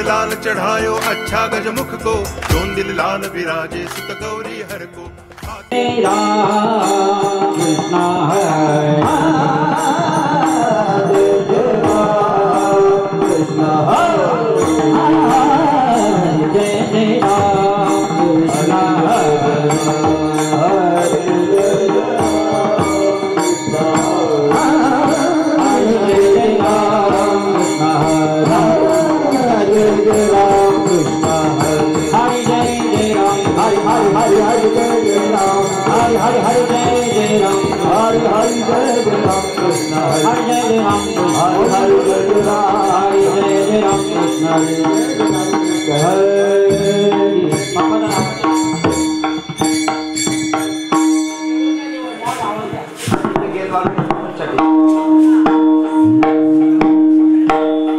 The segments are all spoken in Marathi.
लाल चढ़ायो अच्छा गजमुख को, जोन दिल लाल विराजे सुत गौरी हर को। कृष्ण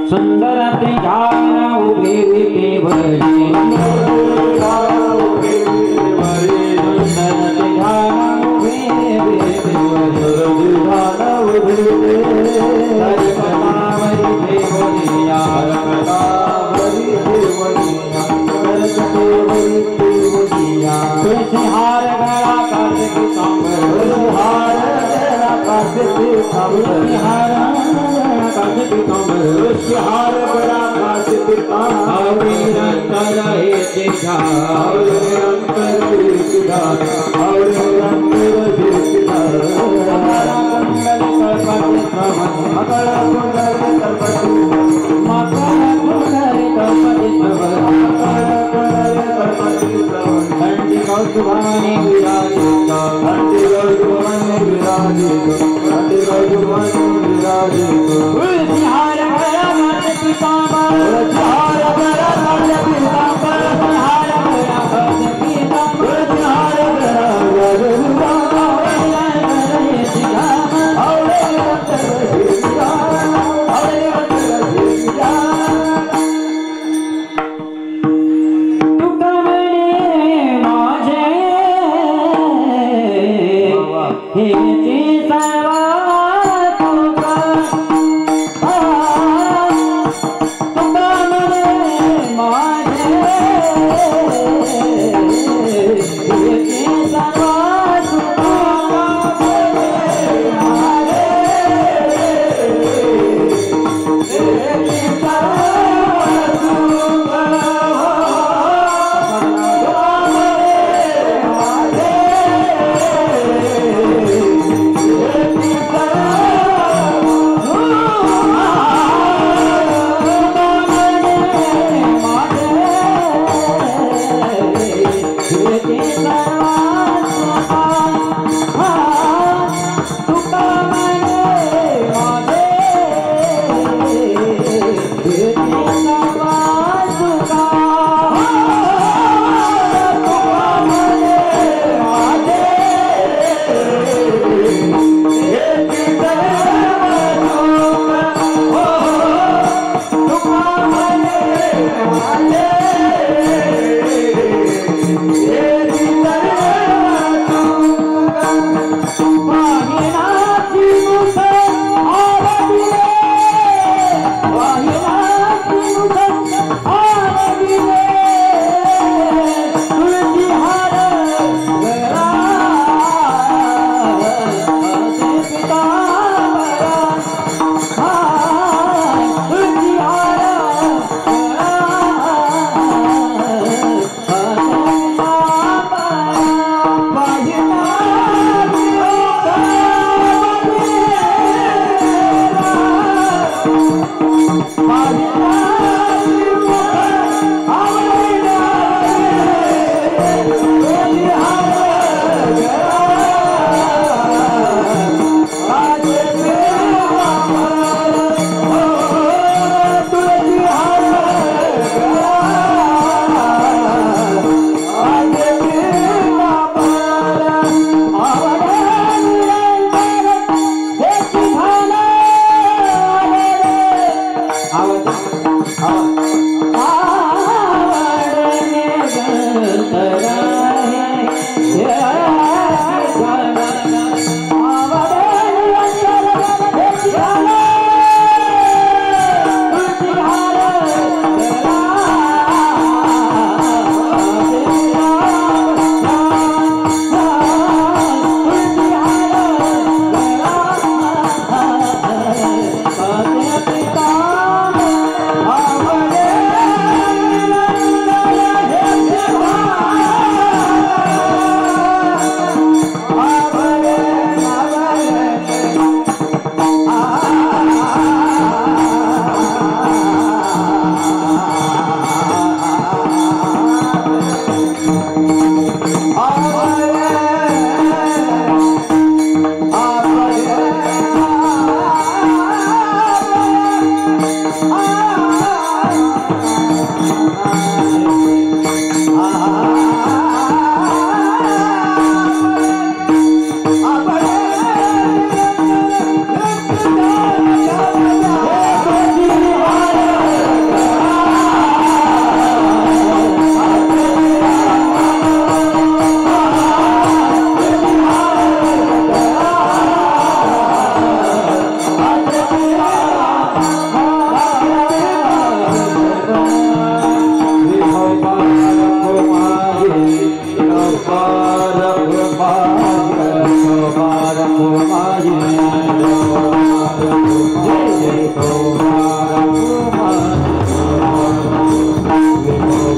सुंदर त्रिजान उभे केवली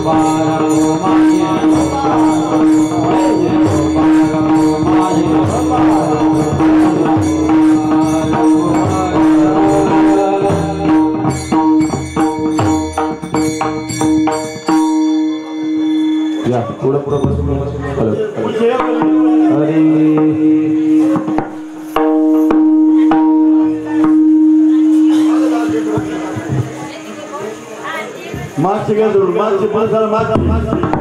या पुढं पुढं बसून अरे मागचे घ्या जोडून मागचे पण झालं माग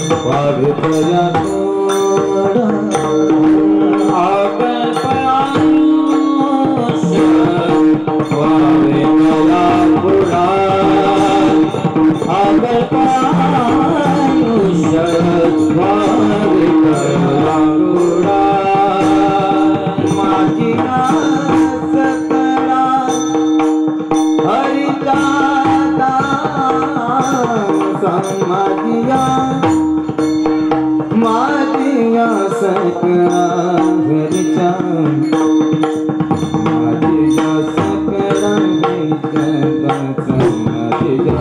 भावितया हरि दादा समाधिया मादिया सकरा घरचा मादिया सकरा घरचा समाधिया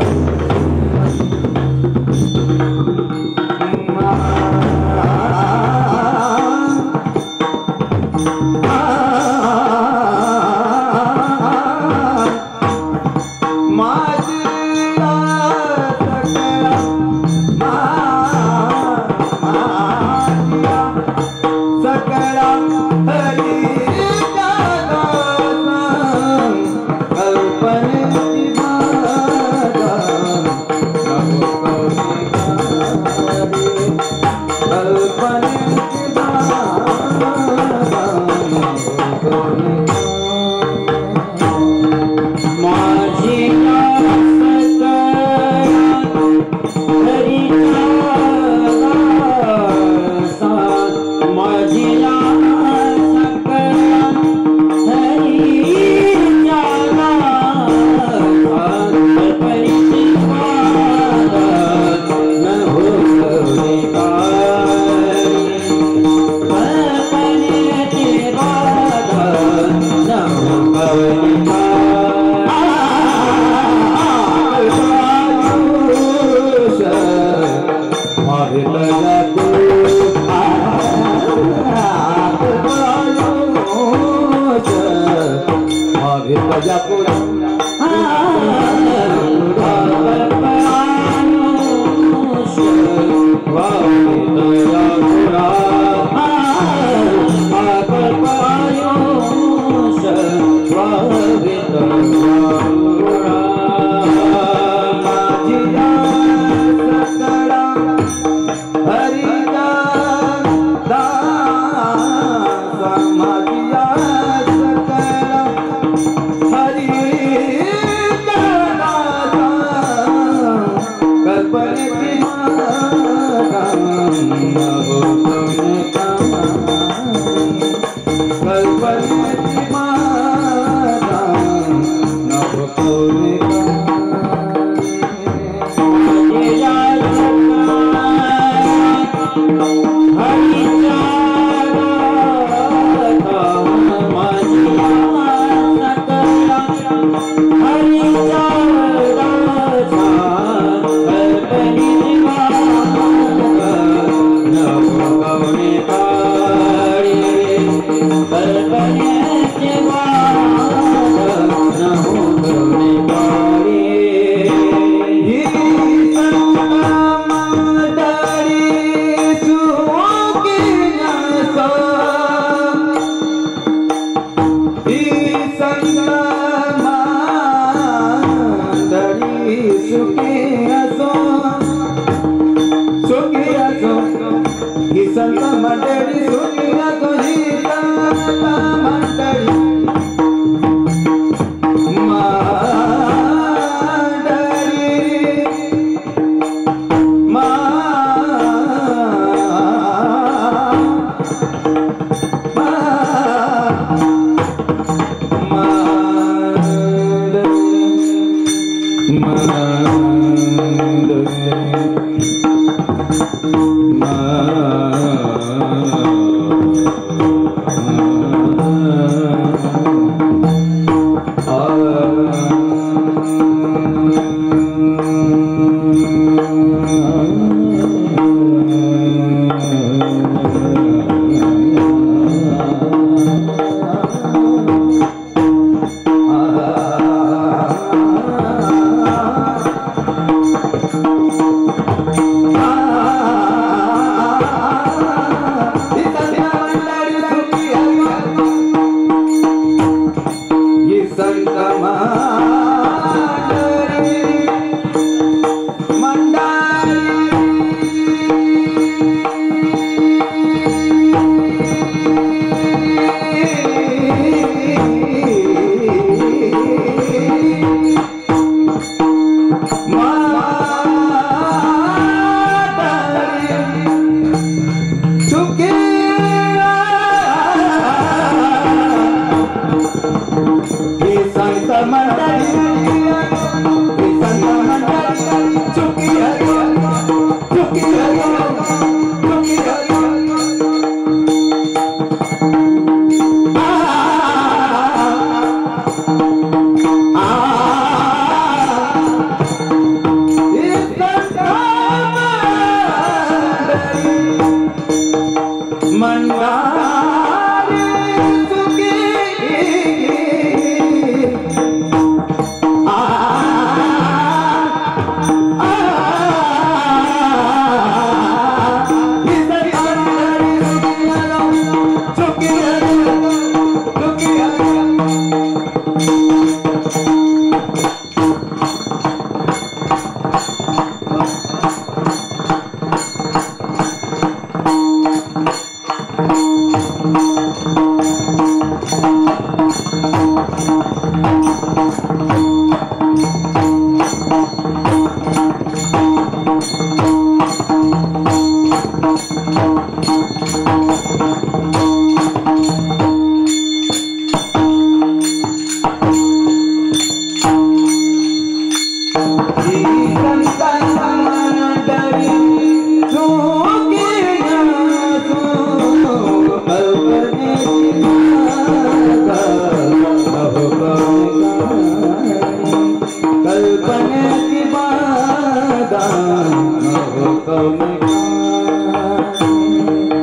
हुकम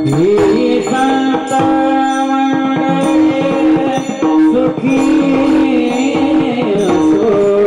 हे संत मंडळी सुखी असो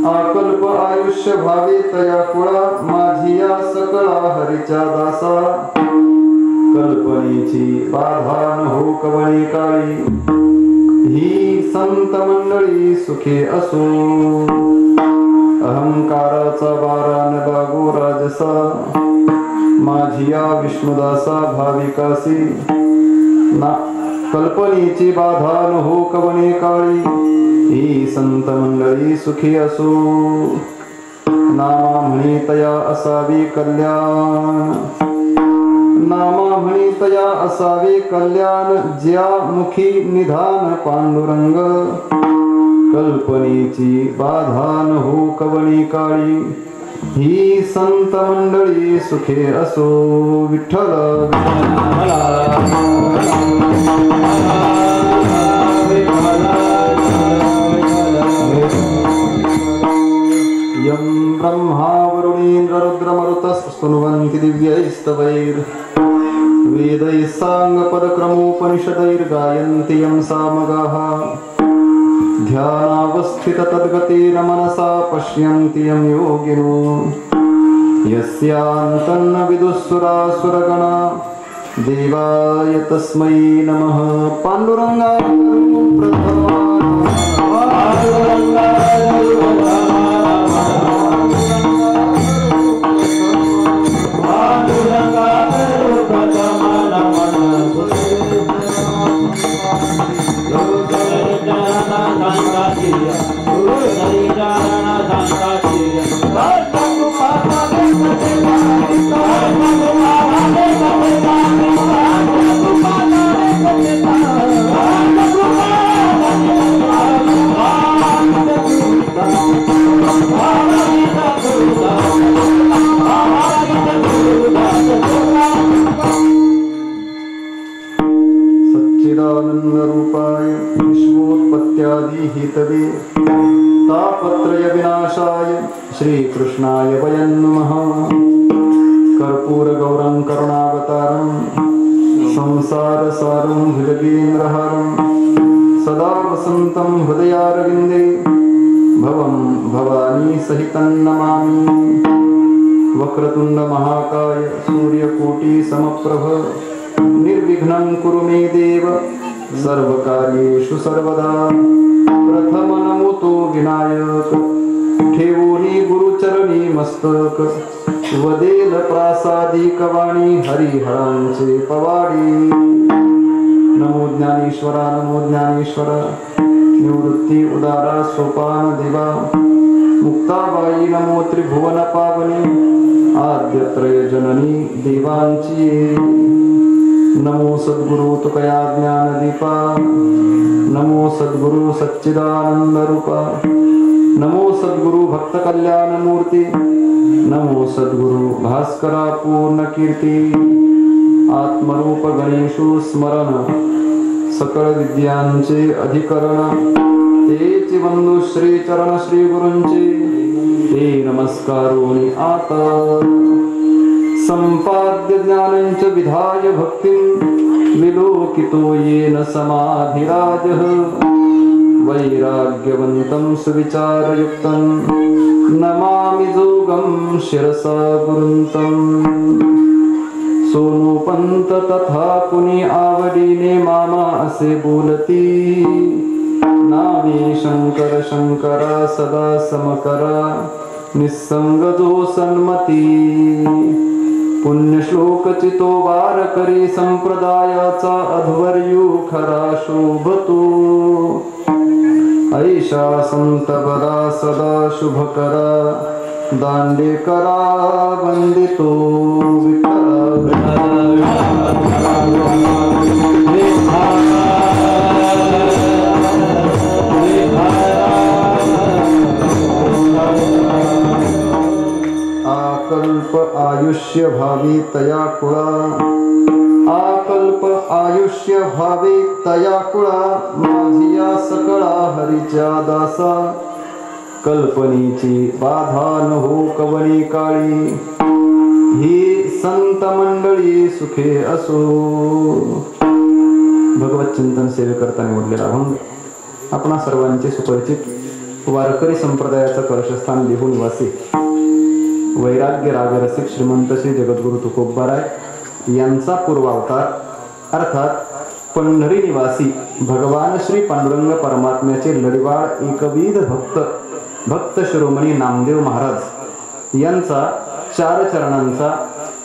आकल्प आयुष्य भावी तया कुळा माझी या सकळा हरीच्या दासा कल्पनेची बाधा न हो कवळी काळी ही संत मंडळी सुखी असो अहंकाराचा बारा न लागो राजसा माझी या विष्णुदासा भाविकासी ना कल्पनेची बाधा न हो कवणे काळी ही संत मंडळी सुखी असो नामा म्हणी तया असावी कल्याण नामा म्हणी तया असावे कल्याण ज्या मुखी निधान पांडुरंग कल्पनेची बाधा न हो कवणी काळी ही संत मंडळी सुखे असो विठ्ठल यं ब्रह्मा वरुणेन्द्र रुद्रमरुतस्तुन्वन्ति दिव्यैस्तवैर् वेदैः साङ्गपदक्रमोपनिषदैर्गायन्ति यं सामगाः ध्यानावस्थित तद्गतेन मनसा पश्यन्ति यं योगिनो यस्यान्तन्न विदुःसुरासुरगणा देवाय तस्मै नमः पाण्डुरङ्गाय सच्चिदानन्दरूपाय विश्वोत्पत्त्यादि हेतवे तापत्रय विनाशाय श्रीकृष्णाय वयं नमः कर्पूरगौरं करुणावतारं संसारसारं भुजगेन्द्रहारं सदा वसन्तं हृदयारविन्दे भवं भवानी सहितं नमामि वक्रतुण्ड महाकाय सूर्यकोटि समप्रभ निर्विघ्नं कुरु मे देव सर्वकार्येषु सर्वदा प्रथम नमोतो विनायक ठेवोनी गुरुचरणी मस्तक वदेल प्रासादिकवाणी हरिहरांचे पवाडी नमो ज्ञानेश्वरा निवृत्ती उदारा सोपान देवा मुक्ताबाई नमो त्रिभुवन पावनी आद्यत्रय जननी देवांची नमो सद्गुरु तुकया ज्ञानदीपा नमो सद्गुरु सच्चिदानंद रूपा नमो सद्गुरु भक्त कल्याण मूर्ती नमो सद्गुरु भास्करा पूर्ण कीर्ती आत्मरूप गणेशु स्मरण सकळ विद्यांचे अधिकरण तेची बंधु श्री चरण श्री गुरूंचे ते नमस्कारोनी आता संपाद्य ज्ञानंच विधाय भक्तिं विलोकितो येन समाधिराजः वैराग्यवन्तं सुविचारयुक्तं नमामि जोगं शिरसा गुरुन्तं सोनू पंत तथा कुणी आवडीने मामा असे बोलती नामे शंकर शंकरा सदा समकरा निसंग जो सन्मती पुण्यश्लोक चितो वार करी संप्रदायाचा अध्वर्यू खरा शोभतो ऐशा संत बरा सदा शुभ करा दांडे करा वंदितो आकल्प आयुष्य भावी तया कुळा आकल्प आयुष्य भावी तया कुळा माझिया सकळा हरीच्या दासा कल्पनेची बाधा न हो कवणी काळी ही संत मंडळी सुखे असो. भगवत चिंतन सेवे करता निवडलेला अभंग आपणा सर्वांचे सुपरिचित वारकरी संप्रदायाचं कलशस्थान देहू निवासी वैराग्य रागरसिक श्रीमंत श्री जगद्गुरु तुकोबाराय यांचा पूर्वावतार अर्थात पंढरी निवासी भगवान श्री पांडुरंग परमात्म्याचे लढवाळ एकविध भक्त शिरोमणी नामदेव महाराज यांचा 4 चरणांचा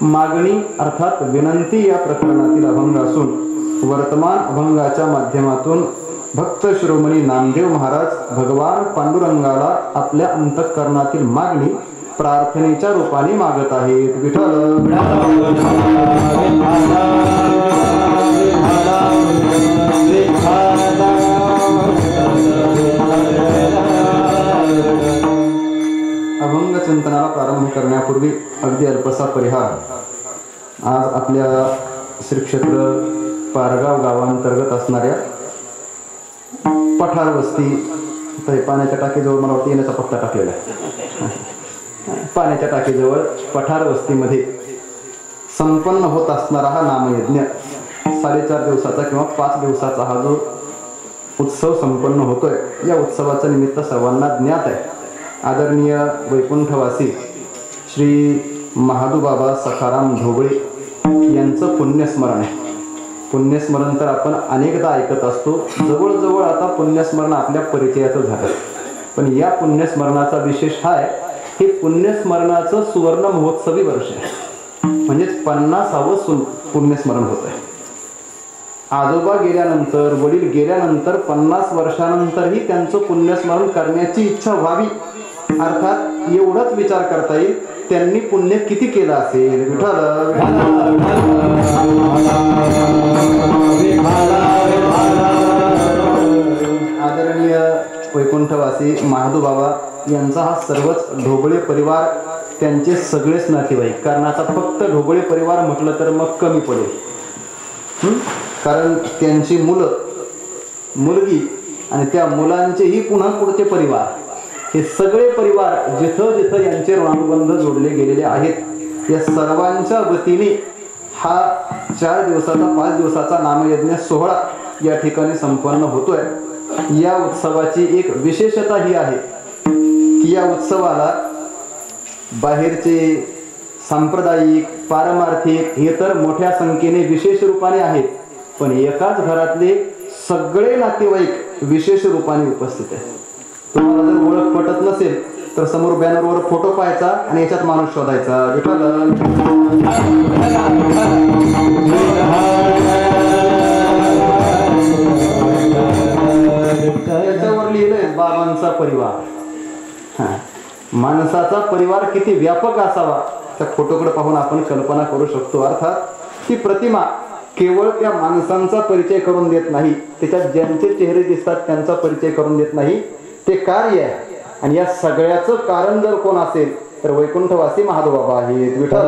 मागणी अर्थात विनंती या प्रकरणातील अभंग असून वर्तमान अभंगाच्या माध्यमातून भक्त शिरोमणी नामदेव महाराज भगवान पांडुरंगाला आपल्या अंतःकरणातील मागणी प्रार्थनेच्या रूपाने मागत आहेत. विठ्ठल अभंग चिंतनाला प्रारंभ करण्यापूर्वी अगदी अल्पसा परिहार. आज आपल्या श्री क्षेत्र पारगाव गावांतर्गत असणाऱ्या पठार वस्ती पाण्याच्या टाकीजवळ मला वाटतं येण्याचा पत्ता टाकलेला आहे. पाण्याच्या टाकीजवळ पठार वस्तीमध्ये संपन्न होत असणारा हा नामयज्ञ 4.5 दिवसाचा किंवा 5 दिवसाचा हा जो उत्सव संपन्न होतोय या उत्सवाचं निमित्त सर्वांना ज्ञात आहे. आदरणीय वैकुंठवासी श्री महादूबाबा सखाराम ढोबळे यांचं पुण्यस्मरण आहे. पुण्यस्मरण तर आपण अनेकदा ऐकत असतो. जवळजवळ आता पुण्यस्मरण आपल्या परिचयाचं झालं. पण या पुण्यस्मरणाचा विशेष हा आहे हे पुण्यस्मरणाचं सुवर्ण महोत्सवी वर्ष आहे. म्हणजेच 50वे पुण्यस्मरण होत आहे. आजोबा गेल्यानंतर वडील गेल्यानंतर 50 वर्षानंतरही त्यांचं पुण्यस्मरण करण्याची इच्छा व्हावी अर्थात एवढाच विचार करता येईल त्यांनी पुण्य किती केलं असेल. विठ्ठल आदरणीय वैकुंठवासी महादूबाबा यांचा हा सर्वच ढोबळे परिवार त्यांचे सगळेच नातेवाईक. कारण आता फक्त ढोबळे परिवार म्हटलं तर मग कमी पडेल. कारण त्यांची मुलगी आणि त्या मुलांचेही पुन्हा पुढचे परिवार हे सगळे परिवार जिथं जिथं यांचे ऋणानुबंध जोडले गेलेले आहेत या सर्वांच्या वतीने हा 4 दिवसाचा 5 दिवसाचा नामयज्ञ सोहळा या ठिकाणी संपन्न होतोय. या उत्सवाची एक विशेषता ही आहे की या उत्सवाला बाहेरचे सांप्रदायिक पारमार्थिक हे तर मोठ्या संख्येने विशेष रूपाने आहेत पण एकाच घरातले सगळे नातेवाईक विशेष रूपाने उपस्थित आहेत. तुम्हाला जर ओळख पटत नसेल तर समोर बॅनरवर फोटो पाहायचा आणि याच्यात माणूस शोधायचा. याच्यावर लिहिलंय बाबांचा परिवार. माणसाचा परिवार किती व्यापक असावा त्या फोटोकडे पाहून आपण कल्पना करू शकतो. अर्थात ती प्रतिमा केवळ त्या माणसांचा परिचय करून देत नाही त्याच्यात ज्यांचे चेहरे दिसतात त्यांचा परिचय करून देत नाही ते कार्य आहे. आणि या सगळ्याचं कारण जर कोण असेल तर वैकुंठवासी महादूबाबा आहेत. विठ्ठल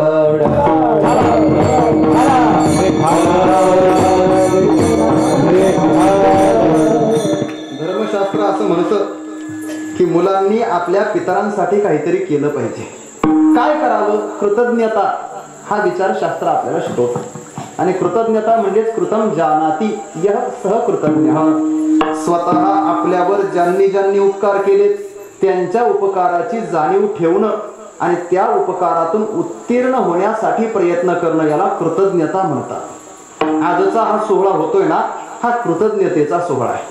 धर्मशास्त्र असं म्हणतं की मुलांनी आपल्या पितरांसाठी काहीतरी केलं पाहिजे. काय करावं? कृतज्ञता हा विचार शास्त्र आपल्याला शिकवतं. आणि कृतज्ञता म्हणजेच कृतम जानाति यः सह कृतज्ञ. स्वतः आपल्यावर ज्यांनी ज्यांनी उपकार केले त्यांच्या उपकाराची जाणीव ठेवणं आणि त्या उपकारातून उत्तीर्ण होण्यासाठी प्रयत्न करणं याला कृतज्ञता म्हणतात. आजचा हा सोहळा होतोय ना हा कृतज्ञतेचा सोहळा आहे.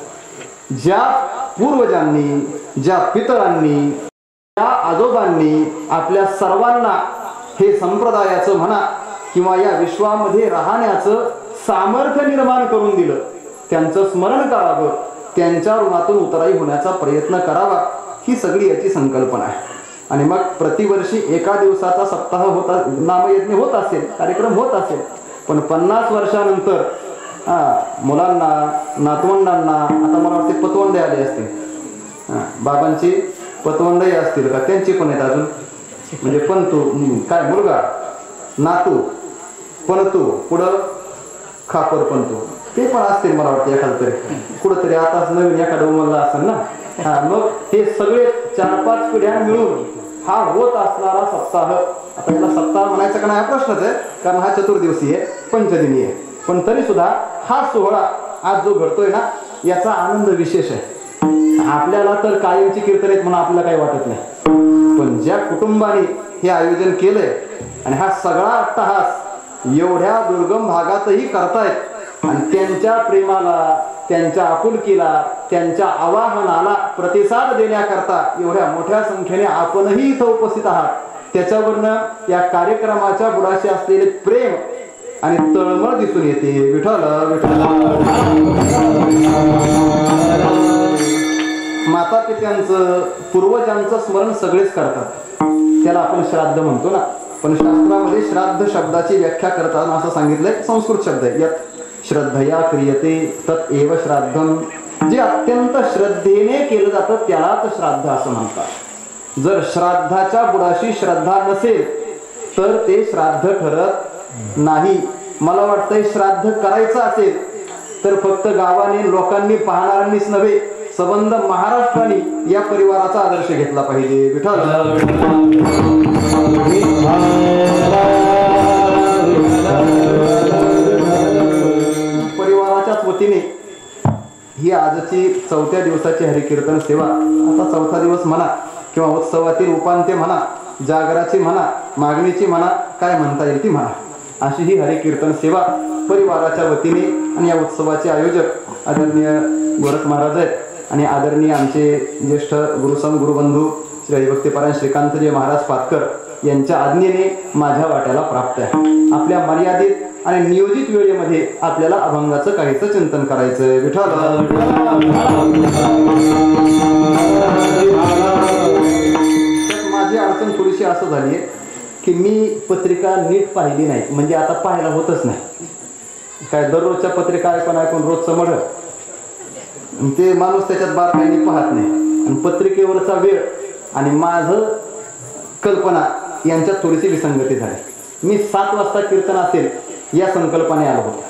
ज्या पूर्वजांनी ज्या पितरांनी ज्या आजोबांनी आपल्या सर्वांना हे संप्रदायाचं म्हणा किंवा या विश्वामध्ये राहण्याचं सामर्थ्य निर्माण करून दिलं त्यांचं स्मरण करावं त्यांच्या ऋणातून उतराई होण्याचा प्रयत्न करावा ही सगळी याची संकल्पना आहे. आणि मग प्रतिवर्षी एका दिवसाचा सप्ताह होता नामयज्ञ होत असेल कार्यक्रम होत असेल पण 50 वर्षानंतर मुलांना नातवंडांना आता मला वाटते पतवंडे आले असतील. बाबांची पतवंडही असतील का? त्यांची पण आहेत अजून म्हणजे पंतू काय मुलगा नातू पणतू पुढं खापर पंतू ते पण असतील मला वाटतं एखादं तरी कुठंतरी आता नवीन एखादं उमरला असेल ना. मग हे सगळे 4-5 पिढ्या मिळून हा होत असणारा सप्ताह आता याला सप्ताह म्हणायचा का नाही हा प्रश्नच आहे कारण हा चतुर्दिवसीय आहे पंचदिनी आहे पण तरी सुद्धा हा सोहळा आज जो घडतोय ना याचा आनंद विशेष आहे. आपल्याला तर कायमची कीर्तन आहेत म्हणून आपल्याला काही वाटत नाही, पण ज्या कुटुंबाने हे आयोजन केलंय आणि हा सगळा अट्टहास एवढ्या दुर्गम भागातही करतायत आणि त्यांच्या प्रेमाला, त्यांच्या आपुलकीला, त्यांच्या आवाहनाला प्रतिसाद देण्याकरता एवढ्या मोठ्या संख्येने आपणही इथं उपस्थित आहात, त्याच्यावरनं या कार्यक्रमाच्या बुडाशी असलेले प्रेम आणि तळमळ दिसून येते. विठ्ठल विठ्ठल. माता पित्यांचं, पूर्वजांचं स्मरण सगळेच करतात, त्याला आपण श्राद्ध म्हणतो ना. पण शास्त्रामध्ये श्राद्ध शब्दाची व्याख्या करताना असं सांगितलंय, संस्कृत शब्द आहे, यात श्रद्धया क्रियते तत् एव श्राद्धम, जे अत्यंत श्रद्धेने केलं जातं त्यालाच श्राद्ध असं म्हणतात. जर श्राद्धाच्या बुडाशी श्रद्धा नसेल तर ते श्राद्ध ठरत नाही. मला वाटतंय श्राद्ध करायचं असेल तर फक्त गावाने, लोकांनी, पाहणाऱ्यांनीच नव्हे, संबंध महाराष्ट्राने या परिवाराचा आदर्श घेतला पाहिजे. विठ्ठल. परिवाराच्याच वतीने ही आजची 4थ्या दिवसाची हरिकीर्तन सेवा, आता 4था दिवस म्हणा किंवा उत्सवातील उपांत्य म्हणा, जागराची म्हणा, मागणीची म्हणा, काय म्हणता येईल ती म्हणा, अशी ही हरिकीर्तन सेवा परिवाराच्या वतीने आणि या उत्सवाचे आयोजक आदरणीय गोरख महाराज आहेत आणि आदरणीय आमचे ज्येष्ठ गुरुसम गुरुबंधू श्री हरिभक्तीपरायण श्रीकांतजी महाराज पातकर यांच्या आज्ञेने माझ्या वाट्याला प्राप्त आहे. आपल्या मर्यादित आणि नियोजित वेळेमध्ये आपल्याला अभंगाचं काहीच चिंतन करायचंय. विठ्ठल. माझी अडचण थोडीशी असं झाली आहे की मी पत्रिका नीट पाहिली नाही, म्हणजे आता पाहायला होतच नाही. काय दररोजच्या पत्रिका ऐकून रोजचं मढ ते माणूस त्याच्यात बारकाईने पाहत नाही, आणि पत्रिकेवरचा वेळ आणि माझं कल्पना यांच्यात थोडीशी विसंगती झाली. मी 7 वाजता कीर्तन असेल या संकल्पने आलो होतो,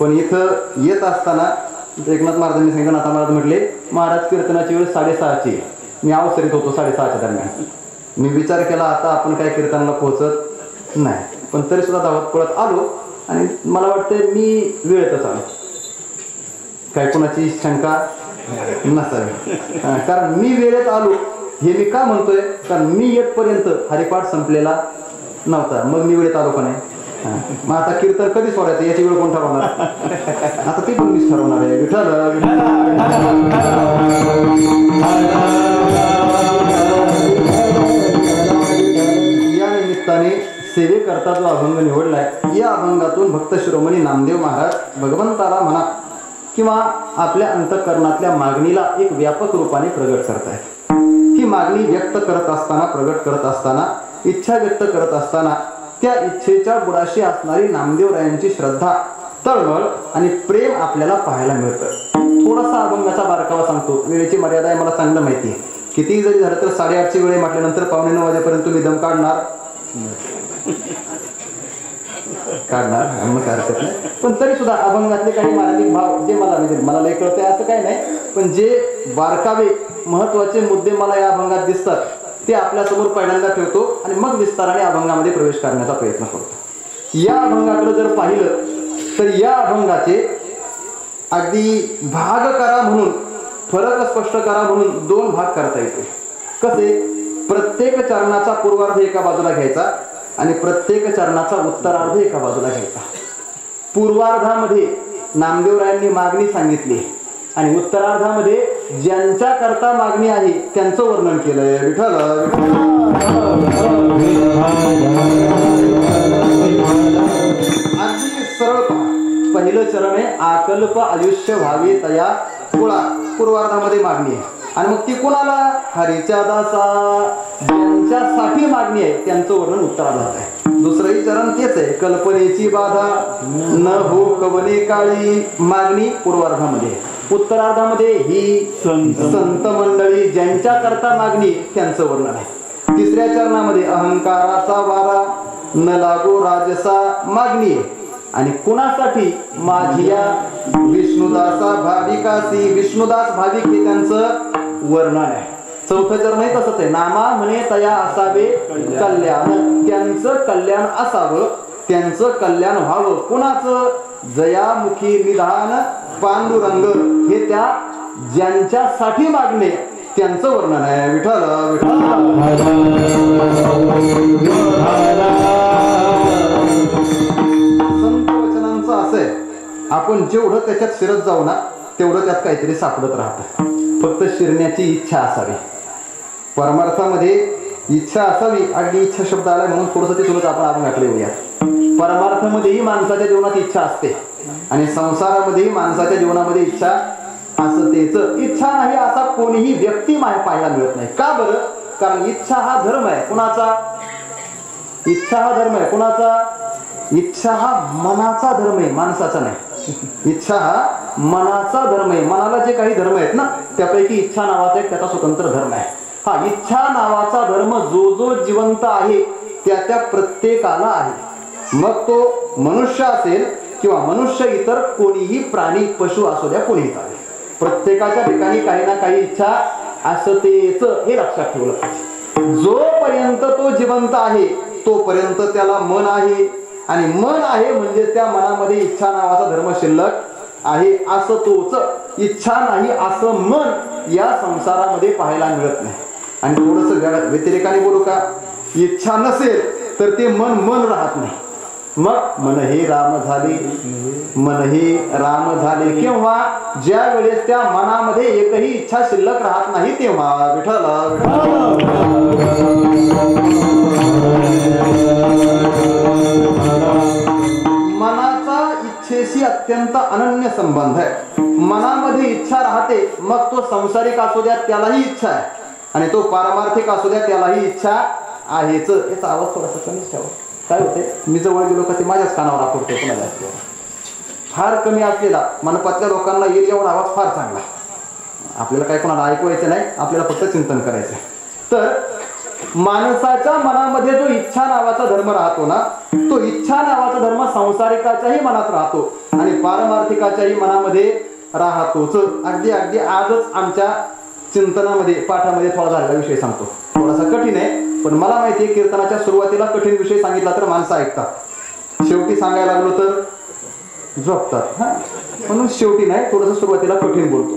पण इथं येत असताना एकनाथ महाराजांनी सांगितलं, नाथा महाराज म्हटले महाराज कीर्तनाची वेळ 6:30ची. मी अवसरीत होतो 6:30च्या दरम्यान. मी विचार केला आता आपण काय कीर्तनाला पोहोचत नाही, पण तरी सुद्धा धावत पळत आलो आणि मला वाटतं मी वेळेतच आलो. काय कोणाची शंका नसावी, कारण मी वेळेत आलो. हे मी का म्हणतोय, कारण मी येतपर्यंत हरिपाठ संपलेला नव्हता, मग मी वेळेत आलो का नाही. मग आता कीर्तन कधी सोडायचं याची वेळ कोण ठरवणार, आता ती पण मीच ठरवणार आहे. विठ्ठल. या निमित्ताने सेवेकरता जो अभंग निवडलाय, या अभंगातून भक्त शिरोमणी नामदेव महाराज भगवंताला म्हणा किंवा आपल्या अंतःकरणातल्या मागणीला एक व्यापक रूपाने प्रगट करतायत. ही मागणी व्यक्त करत असताना, प्रगट करत असताना, इच्छा व्यक्त करत असताना त्या इच्छेच्या बुडाशी असणारी नामदेवरायांची श्रद्धा, तळमळ आणि प्रेम आपल्याला पाहायला मिळतं. थोडासा अभंगाचा बारकावा सांगतो, वेळेची मर्यादा आहे मला चांगलं माहिती आहे. कितीही जरी झालं तर 8:30ची वेळ म्हटल्यानंतर 8:45 वाजेपर्यंत तुम्ही दम काढणार, मग हरकत नाही. पण तरी सुद्धा अभंगातले काही मानसिक भाव जे मला लय कळतंय असं काही नाही, पण जे बारकावे महत्वाचे मुद्दे मला या अभंगात दिसतात ते आपल्यासमोर पहिल्यांदा ठेवतो आणि मग विस्ताराने अभंगामध्ये प्रवेश करण्याचा प्रयत्न करतो. या अभंगाकडे जर पाहिलं तर या अभंगाचे अगदी भाग करा म्हणून, फरक स्पष्ट करा म्हणून 2 भाग करता येते. कसे? प्रत्येक चरणाचा पूर्वार्ध एका बाजूला घ्यायचा आणि प्रत्येक चरणाचा उत्तरार्ध एका बाजूला घ्यायचा. पूर्वार्धामध्ये नामदेवरायांनी मागणी सांगितली आणि उत्तरार्धामध्ये ज्यांच्या करता मागणी आहे त्यांचं वर्णन केलंय. विठ्ठल. अगदी सरळ पहा. पहिलं चरण आहे आकल्प आयुष्य व्हावे तया कुळा. पूर्वार्धामध्ये मागणी आहे आणि मग ती कोणाला? हरीच्या दासा, ज्यांच्यासाठी मागणी आहे त्यांचं वर्णन उत्तरार्धात आहे. दुसरंही चरण तेच आहे, कल्पनेची बाधा न हो कवने काळी, मागणी पूर्वार्धामध्ये. उत्तरार्धामध्ये ही संत मंडळी ज्यांच्या करता मागणी त्यांचं वर्णन आहे. तिसऱ्या चरणामध्ये अहंकाराचा वारा न लागो राजसा मागणी आहे आणि कुणासाठी? माझिया विष्णुदासा भाविकासी, विष्णुदास भाविक हे त्यांचं वर्णन आहे. चौथं चरण आहे तसंच आहे, नामा म्हणे तया असावे कल्याण, त्यांचं कल्याण असावं, त्यांचं कल्याण व्हावं. कुणाचं? जयामुखी निधान पांडुरंग, हे त्या ज्यांच्यासाठी मागणे त्यांचं वर्णन आहे. विठ्ठल विठ्ठल. संत वचनांचं असं आहे, आपण जेवढं त्याच्यात शिरत जाऊ ना तेवढं त्यात काहीतरी सापडत राहतं. फक्त शिरण्याची इच्छा असावी. परमार्थामध्ये इच्छा असावी. अगदी इच्छा शब्द आला म्हणून थोडंसं ते तुला आपण वाटले येऊया. परमार्थामध्येही माणसाच्या जीवनात इच्छा असते आणि संसारामध्येही माणसाच्या जीवनामध्ये इच्छा असतेच. इच्छा नाही असा कोणीही व्यक्ती पाहायला मिळत नाही. का बरं? कारण इच्छा हा धर्म आहे. कुणाचा? इच्छा हा धर्म आहे. कुणाचा? इच्छा हा मनाचा धर्म आहे, माणसाचा नाही. इच्छा हा मनाचा धर्म आहे. मनाला जे काही धर्म आहेत ना त्यापैकी इच्छा नावाचा एक त्याचा स्वतंत्र धर्म आहे. हा इच्छा नावाचा धर्म जो जो जिवंत आहे त्या प्रत्येकाला आहे. मग तो मनुष्य असेल किंवा मनुष्य इतर कोणीही प्राणी पशु असू द्या, कोणीही चालेल. प्रत्येकाच्या ठिकाणी काही ना काही इच्छा असतेच हे लक्षात ठेवलं पाहिजे. जोपर्यंत तो जिवंत आहे तोपर्यंत त्याला मन आहे आणि मन आहे म्हणजे त्या मनामध्ये इच्छा नावाचा धर्म शिल्लक आहे. असं तोच इच्छा नाही असं मन या संसारामध्ये पाहायला मिळत नाही. आणि थोडस व्यतिरेकाने बोलू का? इच्छा नसेल तर ते मन राहत नाही. मग मन हे राम झाले, मन हे राम झाले केव्हा? ज्या वेळेस त्या मनामध्ये एकही इच्छा शिल्लक राहत नाही तेव्हा. विठ्ठल मनाचा इच्छेशी अत्यंत अनन्य संबंध आहे. मनामध्ये इच्छा राहते मग तो सांसारिक असू द्या त्यालाही इच्छा आहे आणि तो पारमार्थिक असू द्या त्यालाही इच्छा आहेच. याचा आवाज थोडासा कमीच ठेवा. काय होते? मी जवळ गेलो का ते माझ्याच कानावर आपडतो. पुन्हा जास्त फार कमी असलेला मनपातल्या लोकांना येईल एवढा आवाज फार चांगला. आपल्याला काय कोणाला ऐकवायचं नाही, आपल्याला फक्त चिंतन करायचं. तर माणसाच्या मनामध्ये जो इच्छा नावाचा धर्म राहतो ना तो इच्छा नावाचा धर्म संसारिकाच्याही मनात राहतो आणि पारमार्थिकाच्याही मनामध्ये राहतोच. अगदी आजच आमच्या चिंतनामध्ये पाठामध्ये थोडा झालेला विषय सांगतो. थोडासा कठीण आहे पण मला माहिती आहे कीर्तनाच्या सुरुवातीला कठीण विषय सांगितला तर माणसं ऐकतात, शेवटी सांगायला लागलो तर झोपतात. म्हणून शेवटी नाही, थोडस सुरुवातीला कठीण बोलतो.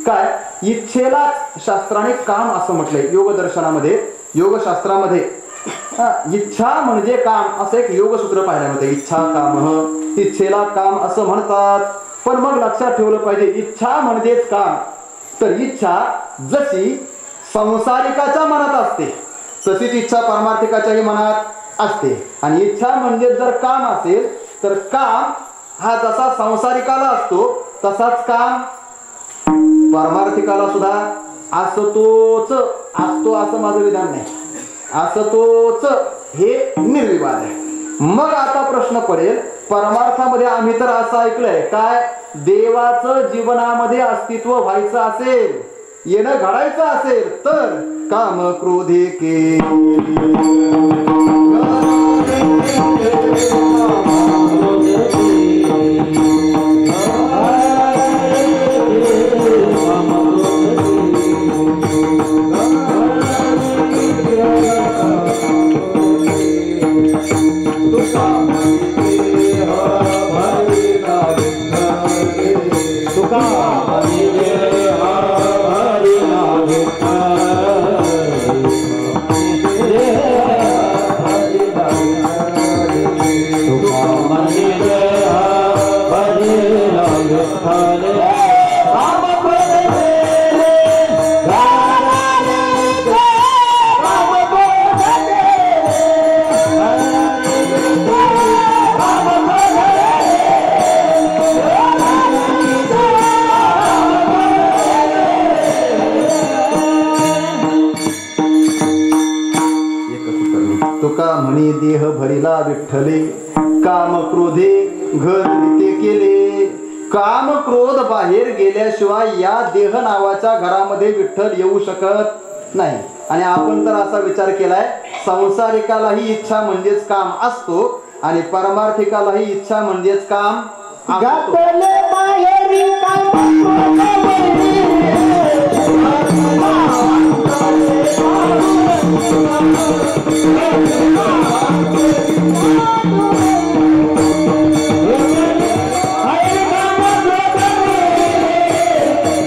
काय? इच्छेला शास्त्राने काम असं म्हटलंय. योग दर्शनामध्ये योगशास्त्रामध्ये इच्छा म्हणजे काम असं एक योगसूत्र पाहायला मिळतं. इच्छा काम, इच्छेला काम असं म्हणतात. पण मग लक्षात ठेवलं पाहिजे इच्छा म्हणजेच काम. तर इच्छा जशी संसारिकाच्या मनात असते तशीच इच्छा पारमार्थिकाच्याही मनात असते. आणि इच्छा म्हणजे जर काम असेल तर काम हा जसा संसारिकाला असतो तसाच काम पारमार्थिकाला सुद्धा असतोच असतो असं माझं विधान नाही. असतोच हे निर्विवाद आहे. मग आता प्रश्न पडेल परमार्थामध्ये आम्ही तर असं ऐकलंय काय? देवाचं जीवनामध्ये अस्तित्व व्हायचं असेल, येणं घडायचं असेल तर काम क्रोधे के म्हणी देह भरिला विठ्ठले काम क्रोधे घर ते केले. काम क्रोध बाहेर गेल्याशिवाय या देह नावाच्या घरामध्ये विठ्ठल येऊ शकत नाही. आणि आपण तर असा विचार केलाय संसारिकालाही इच्छा म्हणजेच काम असतो आणि परमार्थिकालाही इच्छा म्हणजेच काम असतो.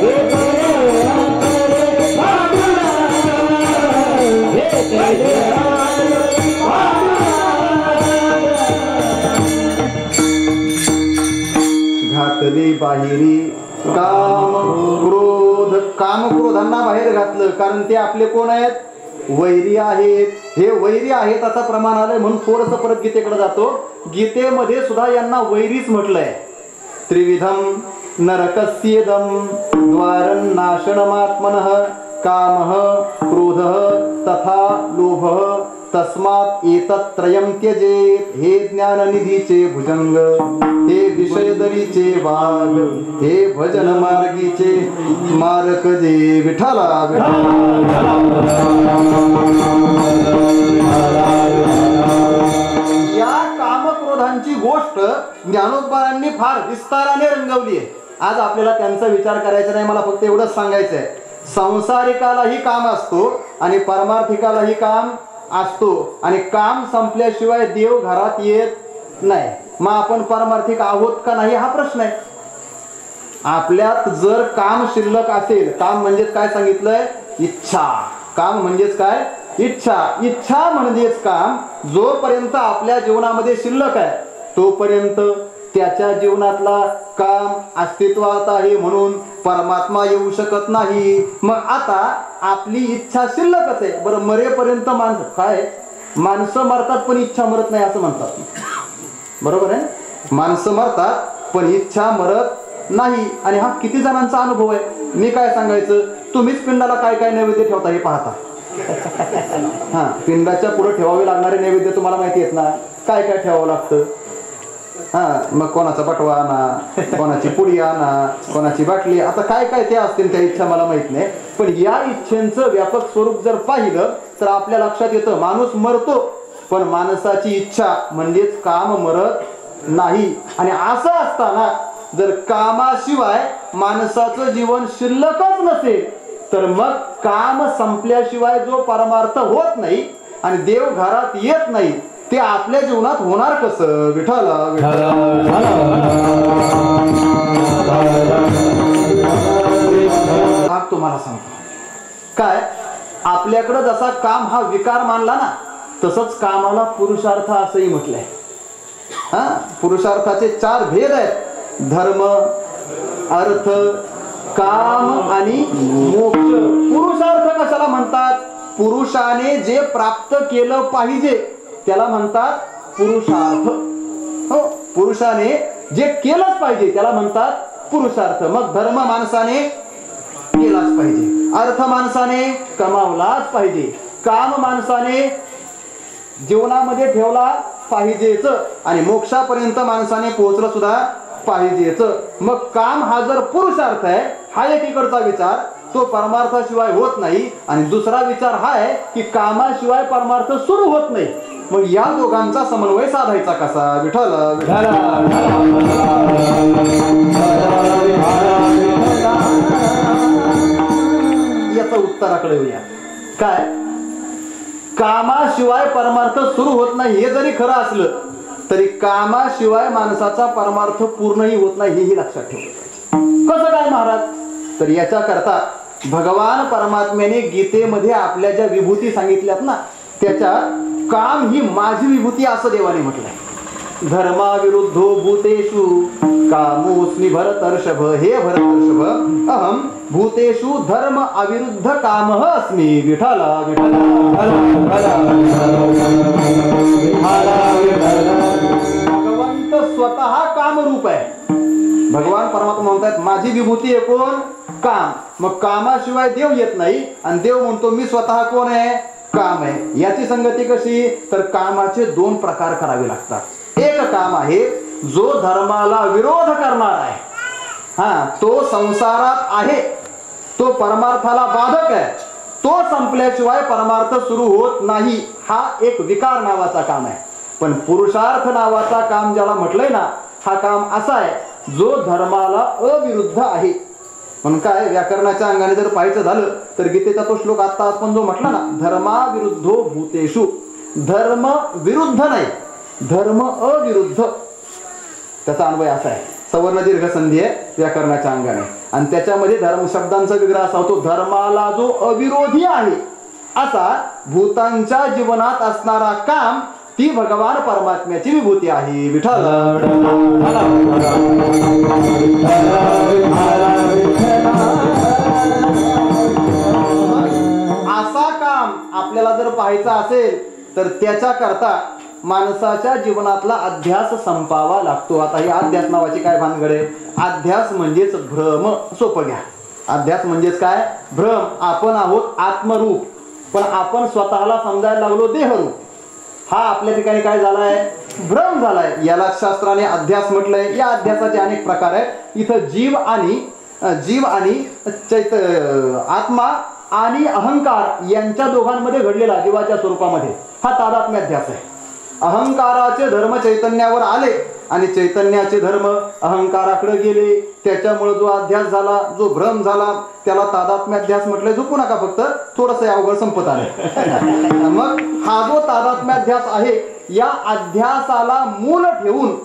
Hey, क्रोधांना बाहेर घातलं, कारण ते आपले कोण आहेत? वैरी आहेत. हे वैरी आहेत असं प्रमाण आलंय म्हणून थोडस परत गीतेकडे जातो. गीतेमध्ये सुद्धा यांना वैरीच म्हटलंय. त्रिविधम नरकस्येदम द्वारं नाशनमात्मनः कामः क्रोधः तथा लोभः तस्मात् एतत्त्रयं त्यजेत. हे ज्ञाननिधीचे भुजंग, हे विषयदरीचे वाघ, हे भजन मार्गीचे मारक जे. विठ्ठला या कामक्रोधांची गोष्ट ज्ञानोबांनी फार विस्ताराने रंगवली आहे. आज आपल्याला त्यांचा विचार करायचा नाही, मला फक्त एवढंच सांगायचं आहे. संसारिकालाही काम असतो आणि परमार्थिकालाही काम असतो, आणि काम संपल्याशिवाय देव घरात येत नाही. मग आपण परमार्थिक आहोत का नाही हा प्रश्न आहे. आपल्यात जर काम शिल्लक असेल, काम म्हणजेच काय सांगितलंय? इच्छा. काम म्हणजेच काय? इच्छा. इच्छा म्हणजेच काम. जोपर्यंत आपल्या जीवनामध्ये शिल्लक आहे तोपर्यंत त्याच्या जीवनातला काम अस्तित्वात आहे, म्हणून परमात्मा येऊ शकत नाही. मग आता आपली इच्छा शिल्लकच आहे. बरं, मरेपर्यंत माणसं काय? माणसं मरतात पण इच्छा मरत नाही असं म्हणतात. बरोबर आहे? माणसं मरतात पण इच्छा मरत नाही. आणि हा किती जणांचा अनुभव आहे. मी काय सांगायचं, तुम्हीच पिंडाला काय काय नैवेद्य ठेवता हे पाहता. हा, पिंडाच्या पुढे ठेवावे लागणारे नैवेद्य तुम्हाला माहिती आहेत ना, काय काय ठेवावं लागतं. हा, मग कोणाचा बटवा आणा, कोणाची पुडी आणा, कोणाची बाटली, आता काय काय ते असतील त्या इच्छा मला माहित नाही. पण या इच्छेचं व्यापक स्वरूप जर पाहिलं तर आपल्या लक्षात येतं माणूस मरतो पण माणसाची इच्छा म्हणजेच काम मरत नाही. आणि असं असताना जर कामाशिवाय माणसाचं जीवन शिल्लकच नसेल तर मग काम संपल्याशिवाय जो परमार्थ होत नाही आणि देव घरात येत नाही ते आपल्या जीवनात होणार कसं? विठ्ठला तुम्हाला सांगतो काय, आपल्याकडे जसा काम हा विकार मानला ना तसंच कामाला पुरुषार्थ असंही म्हटलंय. हा, पुरुषार्थाचे 4 भेद आहेत. धर्म, अर्थ, काम आणि मोक्ष. पुरुषार्थ कशाला म्हणतात? पुरुषाने जे प्राप्त केलं पाहिजे त्याला म्हणतात पुरुषार्थ. हो, पुरुषाने जे केलंच पाहिजे त्याला म्हणतात पुरुषार्थ. मग धर्म माणसाने केलाच पाहिजे, अर्थ माणसाने कमावलाच पाहिजे, काम माणसाने जीवनामध्ये ठेवला पाहिजेच, आणि मोक्षापर्यंत माणसाने पोहोचलं सुद्धा पाहिजेच. मग काम हा जर पुरुषार्थ आहे, हा एकीकडचा विचार, तो परमार्थाशिवाय होत नाही. आणि दुसरा विचार हा आहे की कामाशिवाय परमार्थ सुरू होत नाही. मग या दोघांचा समन्वय साधायचा कसा? विठ्ठल याचं उत्तराकडे येऊया. काय, कामाशिवाय परमार्थ सुरू होत नाही हे जरी खरं असलं तरी कामाशिवाय माणसाचा परमार्थ पूर्णही होत नाही हेही लक्षात ठेवलं पाहिजे. कसं काय महाराज? तर याच्या करता भगवान परमात्म्याने गीतेमध्ये आपल्या ज्या विभूती सांगितल्यात ना त्याच्यात काम ही माझी विभूती असं देवाने म्हटलंय. धर्माविरुद्धो भूतेषु कामोस्मि भरतर्षभ. हे भरतर्षभ, अहम भूतेषु धर्म अविरुद्ध कामः अस्मि. विठ्ठला भगवंत स्वतः कामरूप आहे. भगवान परमात्मा म्हणतात माझी विभूती आहे कोण? काम. मग कामाशिवाय देव येत नाही आणि देव म्हणतो मी स्वतः कोण आहे? काम आहे. याची संगती कशी? तर कामाचे 2 प्रकार करावे लागतात. एक काम आहे जो धर्माला विरोध करणार आहे, हा, तो संसारात आहे, तो परमार्थाला बाधक आहे, तो संपल्याशिवाय परमार्थ सुरू होत नाही, हा एक विकार नावाचा काम आहे. पण पुरुषार्थ नावाचा काम ज्याला म्हटलंय ना, हा काम असा आहे जो धर्माला अविरुद्ध आहे. म्हणून काय, व्याकरणाच्या अंगाने जर पाहायचं झालं तर गीतेचा तो श्लोक आता आपण जो म्हटला ना, धर्माविरुद्धो भूतेषु, धर्म विरुद्ध नाही, धर्म अविरुद्ध, त्याचा अन्वय असा आहे. सवर्ण दीर्घ संधी आहे व्याकरणाच्या अंगाने, आणि त्याच्यामध्ये धर्म शब्दांचा विग्रह असा होतो धर्माला जो अविरोधी आहे असा भूतांच्या जीवनात असणारा काम, ती भगवान परमात्म्याची विभूती आहे. विठ्ठल आपल्याला जर पाहायचा असेल तर त्याच्याकरता माणसाच्या जीवनातला अध्यास संपावा लागतो. आता ही अध्यास नावाची काय भानगड आहे? अध्यास म्हणजेच भ्रम. सोपं घ्या. अध्यास म्हणजेच काय? भ्रम. आपण आहोत आत्मरूप, पण आपण स्वतःला समजायला लागलो देहरूप. हा आपल्या ठिकाणी काय झालाय? भ्रम झालाय. याला शास्त्राने अध्यास म्हटलंय. या अध्यासाचे अनेक प्रकार आहेत. इथं जीव आणि आत्मा आणि अहंकार यांच्या दोघांमध्ये घडलेला जीवाच्या स्वरूपामध्ये हा तादात्म्य अध्यास आहे. अहंकाराचे धर्म चैतन्यावर आले आणि चैतन्याचे धर्म अहंकाराकडे गेले. त्याच्यामुळे जो अध्यास झाला, जो भ्रम झाला, त्याला तादात्म्य अध्यास म्हटलंय. झोपू नका, फक्त थोडस अवघड संपत आलंय. मग हा जो तादात्म्य अध्यास आहे, या अध्यासाला मूल ठेवून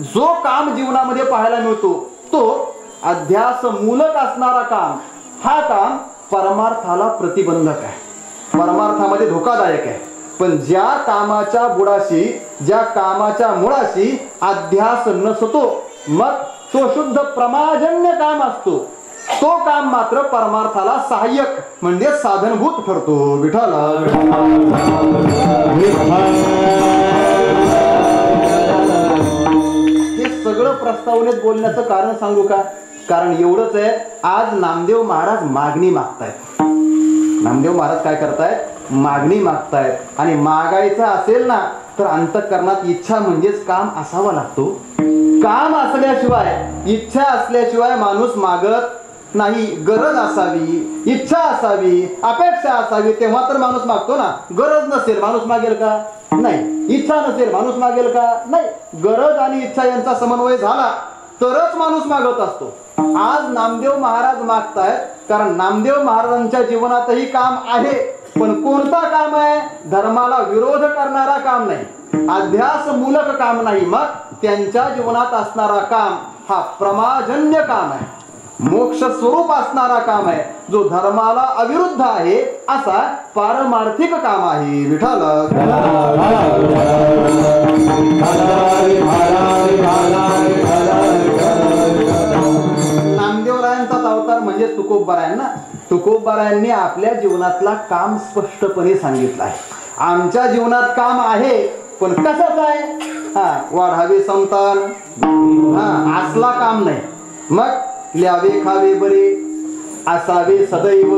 जो काम जीवनामध्ये पाहायला मिळतो तो अध्यास मूलक असणारा काम, हा काम परमार्थाला प्रतिबंधक आहे, परमार्थामध्ये धोकादायक आहे. पण ज्या कामाच्या बुडाशी, ज्या कामाच्या मुळाशी अध्यास नसतो, मग तो शुद्ध प्रमाजन्य काम असतो. तो काम मात्र परमार्थाला सहाय्यक म्हणजे साधनभूत ठरतो. विठाला हे सगळं प्रस्तावनेत बोलण्याचं कारण सांगू का? कारण एवढंच आहे, आज नामदेव महाराज मागणी मागतायत. नामदेव महाराज काय करतायत? मागणी मागतायत. आणि मागायचं असेल ना तर अंतःकरणात इच्छा म्हणजेच काम असावा लागतो. काम असल्याशिवाय, इच्छा असल्याशिवाय माणूस मागत नाही. गरज असावी, इच्छा असावी, अपेक्षा असावी, तेव्हा तर माणूस मागतो ना. गरज नसेल माणूस मागेल का? नाही. इच्छा नसेल माणूस मागेल का? नाही. गरज आणि इच्छा यांचा समन्वय झाला तरच माणूस मागत असतो. आज नामदेव महाराज मागतायत कारण नामदेव महाराजांच्या जीवनातही काम आहे, पण कोणता काम आहे? धर्माला विरोध करणारा काम नाही, अध्यास मूलक काम नाही. मग त्यांच्या जीवनात असणारा काम हा प्रमाजन्य काम आहे, मोक्ष स्वरूप असणारा काम आहे, जो धर्माला अविरुद्ध आहे असा पारमार्थिक काम आहे. विठ्ठल नामदेवरायांचाच अवतार म्हणजे तुकोबरायांना. तुकोबरायांनी आपल्या जीवनातला काम स्पष्टपणे सांगितलं आहे. आमच्या जीवनात काम आहे, पण कसंच आहे? वाढावे संतान, असला काम नाही. मग ल्यावे खावे बरे, असावे सदैव,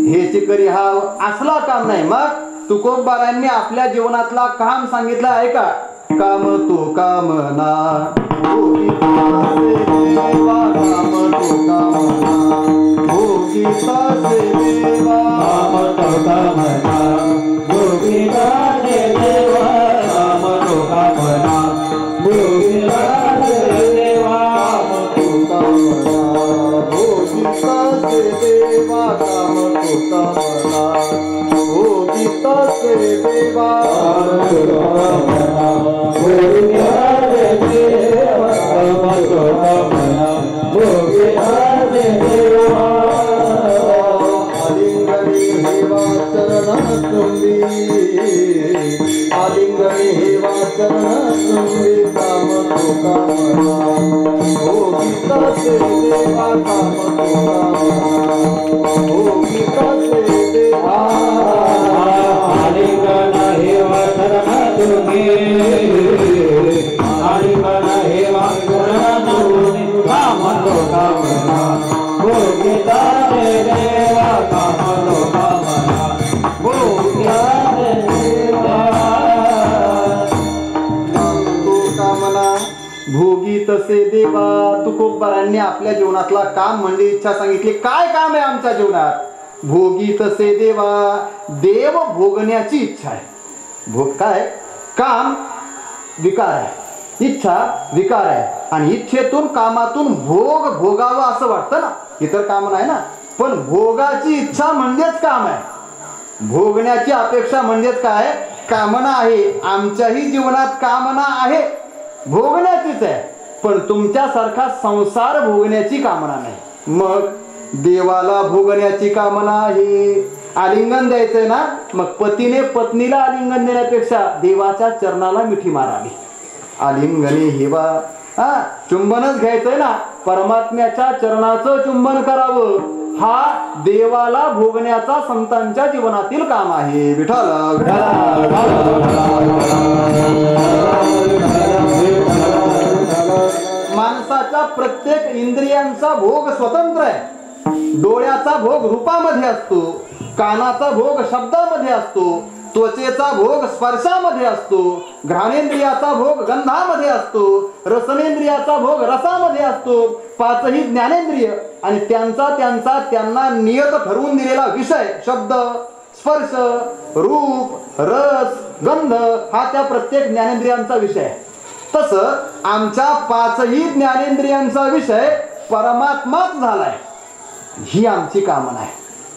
हेची करी हाव, असला काम नाही. मग तुकोबरायांनी आपल्या जीवनातला काम सांगितलं आहे का? काम तो कामना, भोगी देवा, काम तो कामना, भोगी देवा, काम तो कामना, भोगी देवा, काम तो कामना, भोगी देवा, काम तो कामना, भोगी देवा, काम तो कामना, भोगी देवा, आलिंगनी हेवा चरण तुम्ही, आलिंगनी हेवा चरण तुम्ही, काम तो कामना, भोगिता से देवा, काम तो कामना, भोगिता से देवा, आलिंगन हेवा चरण तुम्ही, आलिंगन हेवा चरण तुम्ही, काम तो कामना, भोगिता से देवा, काम तो कामना, भोगिता से देवा, काम तो कामना, भोगी तसे देवा. तुकोबरायांनी आपल्या जीवनातला काम म्हणजे इच्छा सांगितली. काय काम आहे आमच्या जीवनात? भोगी तसे देवा, देव भोगण्याची इच्छा आहे. भोग काय? काम विकार आहे, इच्छा विकार आहे. आणि इच्छेतून, कामातून भोग भोगावा असं वाटतं ना. इतर काम नाही ना, पण भोगाची इच्छा म्हणजेच काम आहे. भोगण्याची अपेक्षा म्हणजेच काय? कामना आहे. आमच्याही जीवनात कामना आहे, भोगण्याचीच आहे. पण तुमच्यासारखा संसार भोगण्याची कामना नाही. मग देवाला भोगण्याची कामना आहे. आलिंगन द्यायचंय ना, मग पतीने पत्नीला आलिंगन देण्यापेक्षा देवाच्या चरणाला मिठी मारावी. आलिंगने हेवा हा चुंबनच घ्यायचंय ना, परमात्म्याच्या चरणाचं चुंबन करावं, हा देवाला भोगण्याचा संतांच्या जीवनातील काम आहे. विठ्ठल माणसाच्या प्रत्येक इंद्रियांचा भोग स्वतंत्र आहे. डोळ्याचा भोग रूपामध्ये असतो, कानाचा भोग शब्दामध्ये असतो, त्वचेचा भोग स्पर्शामध्ये असतो, घ्राणेंद्रियाचा भोग गंधामध्ये असतो, रसनेंद्रियाचा भोग रसामध्ये असतो. पाचही ज्ञानेंद्रिय आणि त्यांना नियत ठरवून दिलेला विषय शब्द, स्पर्श, रूप, रस, गंध हा त्या प्रत्येक ज्ञानेंद्रियांचा विषय आहे. तसं आमच्या पाचही ज्ञानेंद्रियांचा विषय परमात्माच झालाय. ही आमची कामना आहे.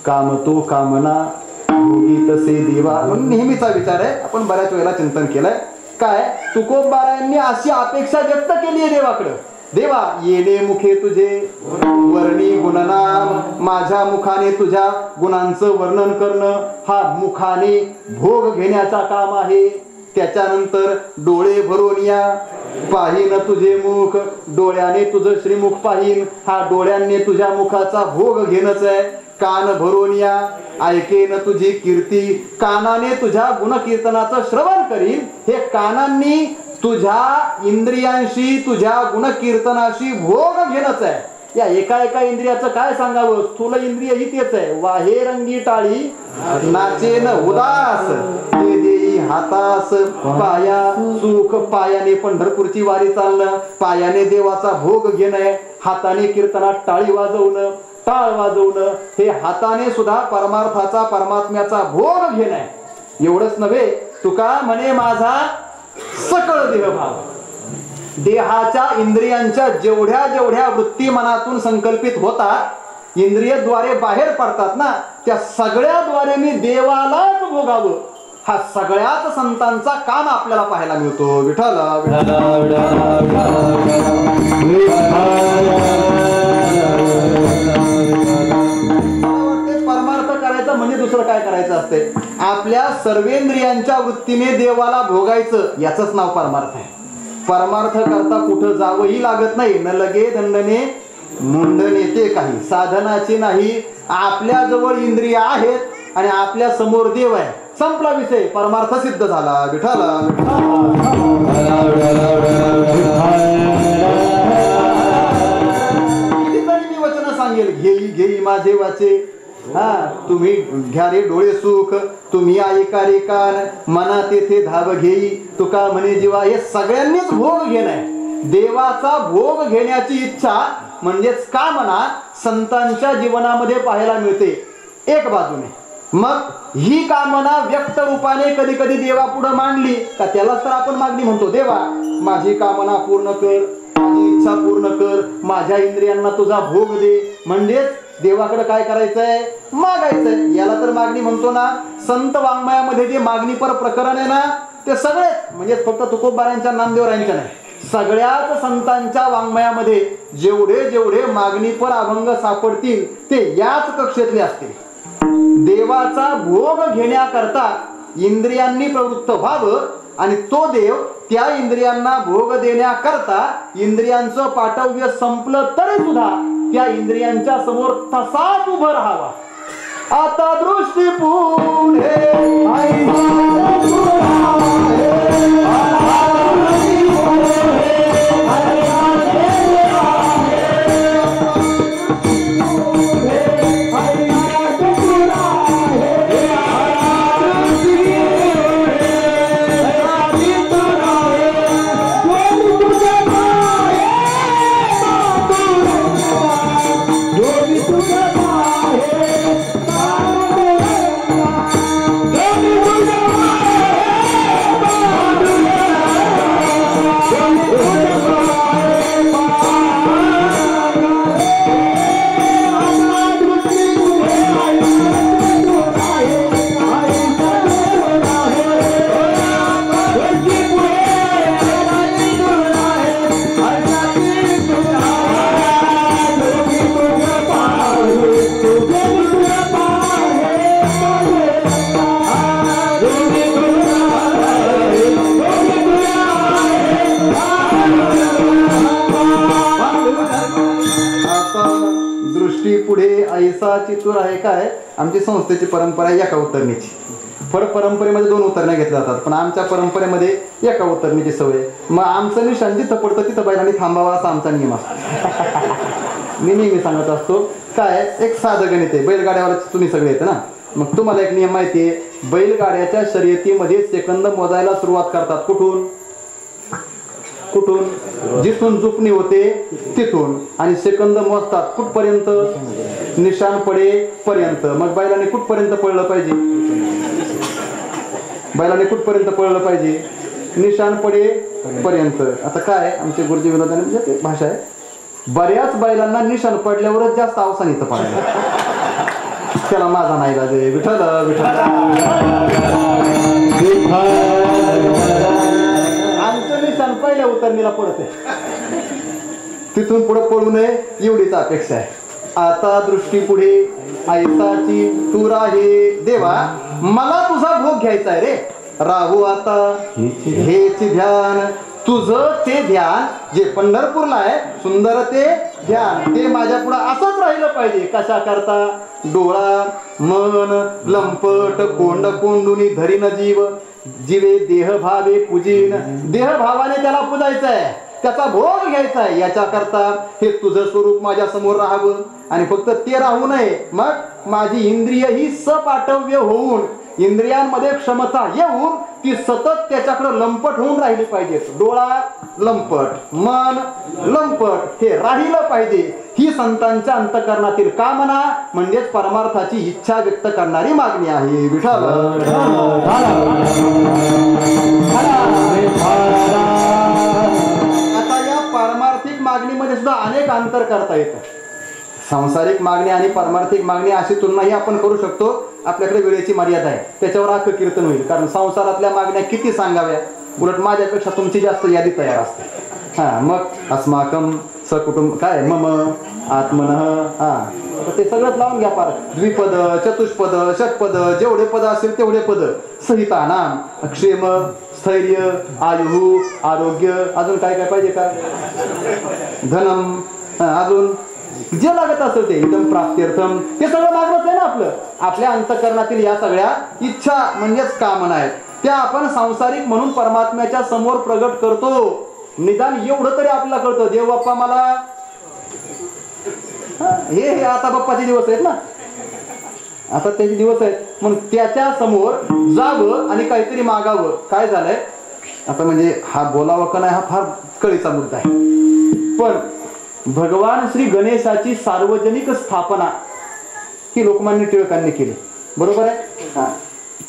काम तो कामना भोगी तसे देवा म्हणून नेहमीचा विचार आहे. आपण बऱ्याच वेळेला चिंतन केलंय. काय तुकोबारायांनी अशी अपेक्षा व्यक्त केली आहे देवाकडे, देवा येणे मुखे तुझे वर्णी गुणनाम, माझ्या मुखाने तुझ्या गुणांचं वर्णन करणं हा मुखाने भोग घेण्याचा काम आहे. त्याच्यानंतर डोळे भरून या पाहिन तुझे मुख, डोळ्याने तुझं श्रीमुख पाहिन, हा डोळ्यांनी तुझ्या मुखाचा भोग घेणंच आहे. कान भरून या ऐकेन तुझी कीर्ती, कानाने तुझ्या गुणकीर्तनाचं श्रवण करीन. हे कानांनी तुझ्या इंद्रियांशी तुझ्या गुणकीर्तनाशी भोग घेणंच आहे. या एका इंद्रियाचं काय सांगावं, स्थूल इंद्रिय ही तेच आहे. वाहे रंगी टाळी नाचेन उदास, ते देई हातास पाया सुख. पायाने पंढरपूरची वारी चालणं, पायाने देवाचा भोग घेणं, हाताने कीर्तनात टाळी वाजवणं, टाळ वाजवणं, हे हाताने सुद्धा परमार्थाचा परमात्म्याचा भोग घेणं. एवढंच नव्हे, तुका म्हणे माझा सकळ देहभाव, देहाच्या इंद्रियांच्या जेवढ्या वृत्ती मनातून संकल्पित होतात, इंद्रियद्वारे बाहेर पडतात ना, त्या सगळ्याद्वारे मी देवालाच भोगावं, हा सगळ्याच संतांचा काम आपल्याला पाहायला मिळतो. विठ्ठल परमार्थ करायचा म्हणजे दुसरं काय करायचं असते, आपल्या सर्वेंद्रियांच्या वृत्तीने देवाला भोगायचं, याचंच नाव परमार्थ आहे. परमार्थ करता कुठं जावंही लागत नाही. न लगे दंडने मुंडन येते काही, साधनाची नाही. आपल्या जवळ इंद्रिय आहेत आणि आपल्या समोर देव आहे, संपला विषय, परमार्थ सिद्ध झाला. विठ्ठल कितीतरी मी वचन सांगेल, घेई माझे वाचे, हा तुम्ही घ्या रे डोळे सुख, तुम्ही ऐका रे कान, मना तेथे धाव घेई. तुका म्हणे जीवा, हे सगळ्यांनीच भोग घेणं. देवाचा भोग घेण्याची इच्छा म्हणजेच कामना संतांच्या जीवनामध्ये पाहायला मिळते एक बाजूने. मग ही कामना व्यक्त रूपाने कधी कधी देवापुढे मांडली का त्यालाच तर आपण मागणी म्हणतो. देवा माझी कामना पूर्ण कर, माझी इच्छा पूर्ण कर, माझ्या इंद्रियांना तुझा भोग दे. म्हणजेच देवाकडे काय करायचंय, मागायचंय. याला तर मागणी म्हणतो ना. संत वाङ्मयामध्ये जे मागणीपर प्रकरण आहे ना, ते सगळेच म्हणजे फक्त तुकोबारायांच्या नामदेवरायांच्या नाही, सगळ्याच संतांच्या वाङ्मयामध्ये जेवढे मागणीपर अभंग सापडतील ते याच कक्षेतले असतील. देवाचा भोग घेण्याकरता इंद्रियांनी प्रवृत्त व्हावं आणि तो देव त्या इंद्रियांना भोग देण्याकरता इंद्रियांचं पाठव्य संपलं तरी सुद्धा त्या इंद्रियांच्या समोर तसाच उभं राहावा. आता दृष्टी पुढे Hey! ऐसाची तूर आहे काय आमची संस्थेची परंपरा आहे एका उतरणीची. फळ परंपरेमध्ये 2 उतरण्या घेतल्या जातात, पण आमच्या परंपरेमध्ये एका उतरणीची सवय. मग आमचं निशाण जिथं पडतं तिथं बैलांनी थांबावा असा आमचा नियम असतो. मी नेहमी सांगत असतो काय एक साधं गणित आहे. बैलगाड्यावर तुम्ही सगळे येतं ना, मग तुम्हाला एक नियम माहिती आहे. बैलगाड्याच्या शर्यतीमध्ये सेकंद मोजायला सुरुवात करतात कुठून कुठून जिथून चुकणी होते तिथून, आणि सेकंद मोजतात कुठपर्यंत निशाण पडेपर्यंत. मग बैलाने कुठपर्यंत पळलं पाहिजे, बैलाने कुठपर्यंत पळलं पाहिजे, निशाण पडेपर्यंत. आता काय आमचे गुरुजी विनोदाने म्हणजे ते भाषा आहे, बऱ्याच बैलांना निशाण पडल्यावरच जास्त अवसान येतं पाहिजे. त्याला माझा नाही लाजे विठ्ठल विठ्ठल. आमचं निशाण पहिल्या उतरणीला पडते, तिथून पुढे पडू नये एवढीच अपेक्षा आहे. आता दृष्टी पुढे ऐसाची तूर आहे देवा, मला तुझा भोग घ्यायचा आहे रे. राहू आता हेच ध्यान, तुझं ते ध्यान जे पंढरपूरला आहे सुंदर ते ध्यान, ते माझ्या पुढे असंच राहिलं पाहिजे. कशा करता डोळा मन लंपट कोंड कोंडुनी धरीन जीव, जीवे देह भावे पूजीन. देह भावाने त्याला पूजायचं आहे, त्याचा भोग घ्यायचा आहे. याच्या करता हे तुझं स्वरूप माझ्या समोर राहावं, आणि फक्त ते राहू नये, मग माझी इंद्रिय ही सपाटव्य होऊन इंद्रियांमध्ये क्षमता येऊन ती सतत त्याच्याकडे लंपट होऊन राहिली पाहिजे. डोळा लंपट मन लंपट हे राहिलं पाहिजे. ही संतांच्या अंतःकरणातील कामना म्हणजेच परमार्थाची इच्छा व्यक्त करणारी मागणी आहे. विठ्ठल आता या पारमार्थिक मागणीमध्ये सुद्धा अनेक अंतर करता येतं. सांसारिक मागणी आणि पारमार्थिक मागणी अशी तुलनाही आपण करू शकतो. आपल्याकडे वेळेची मर्यादा आहे, त्याच्यावर अख्खं कीर्तन होईल. कारण संसारातल्या मागण्या किती सांगाव्या, उलट माझ्यापेक्षा तुमची जास्त यादी तयार असते. हा मग अस्माकम सकुटुंब काय मम आत्मनः, हा ते सगळंच लावून घ्या. पार द्विपद चतुष्पद षटपद जेवढे पद असेल तेवढे पद सहिता नाम क्षेम स्थैर्य आयु आरोग्य, अजून काय काय पाहिजे का, धनम, अजून जे लागत असेल ते इदम प्राप्त्यर्थम, ते सगळं मागणंच आहे ना आपलं. आपल्या अंतःकरणातील या सगळ्या इच्छा म्हणजेच कामना आहेत, त्या आपण सांसारिक म्हणून परमात्म्याच्या समोर प्रगट करतो. निदान एवढं तरी आपल्याला कळतं, देव बाप्पा मला हे आता बाप्पाचे दिवस आहेत ना, आता त्याचे दिवस आहेत, म्हणून त्याच्या समोर जावं आणि काहीतरी मागावं. काय झालंय आता, म्हणजे हा बोलावं का नाही हा फार कळीचा मुद्दा आहे. पण भगवान श्री गणेशाची सार्वजनिक स्थापना ही लोकमान्य टिळकांनी केली, बरोबर आहे.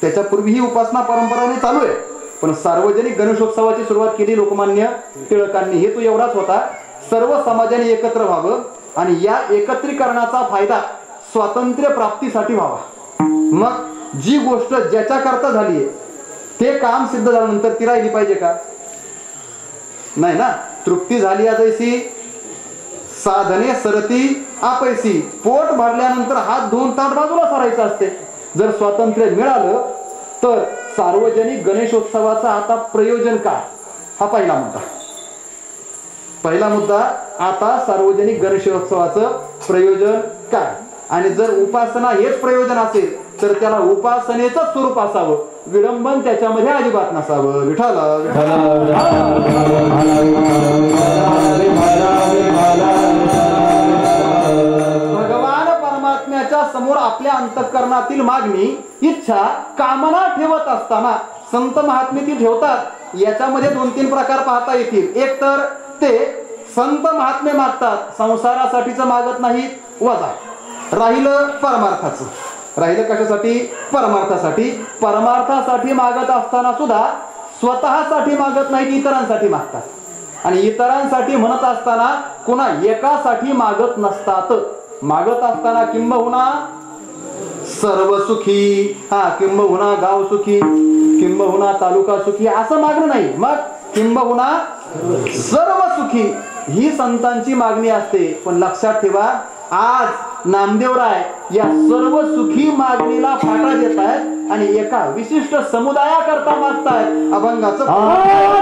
त्याच्यापूर्वी ही उपासना परंपराने चालू आहे, पण सार्वजनिक गणेशोत्सवाची सुरुवात केली लोकमान्य टिळकांनी. हेतू एवढाच होता, सर्व समाजाने एकत्र व्हावं आणि या एकत्रीकरणाचा फायदा स्वातंत्र्य प्राप्तीसाठी व्हावा. मग जी गोष्ट ज्याच्या करता झालीये ते काम सिद्ध झाल्यानंतर ती राहिली पाहिजे का, नाही ना. तृप्ती झाली जैसी साधने सरती आपैसी, पोट भरल्यानंतर हात धुवून ताट बाजूला सारायचं असते. जर स्वातंत्र्य मिळालं तर सार्वजनिक गणेशोत्सवाचा आता प्रयोजन काय, हा पहिला मुद्दा. पहिला मुद्दा आता सार्वजनिक गणेशोत्सवाचं प्रयोजन काय, आणि जर उपासना हेच प्रयोजन असेल तर त्याला उपासनेचं स्वरूप असावं, विडंबन त्याच्यामध्ये अजिबात नसावं. विठ्ठल भगवान परमात्म्याच्या समोर आपल्या अंतःकरणातील मागणी इच्छा कामना ठेवत असताना संत महात्मे ती ठेवतात. याच्यामध्ये 2-3 प्रकार पाहता येतील. एक तर ते संत महात्मे मागतात, संसारासाठीच मागत नाहीत, वजा राहिलं परमार्थाचं. राहिलं कशासाठी, परमार्थासाठी. परमार्थासाठी मागत असताना सुद्धा स्वतःसाठी मागत नाहीत, इतरांसाठी मागतात. आणि इतरांसाठी म्हणत असताना कुणा एकासाठी मागत नसतात. मागत असताना किंबहुना सर्व सुखी, किंबहुना गाव सुखी, किंबहुना तालुका सुखी असं मागणं नाही. मग किंबहुना सर्व सुखी ही संतांची मागणी असते. पण लक्षात ठेवा, आज नामदेवराय या सर्व सुखी मागणीला फाटा देत आहेत आणि एका विशिष्ट समुदायाकरता मागतायत. अभंगाचं आयुष्य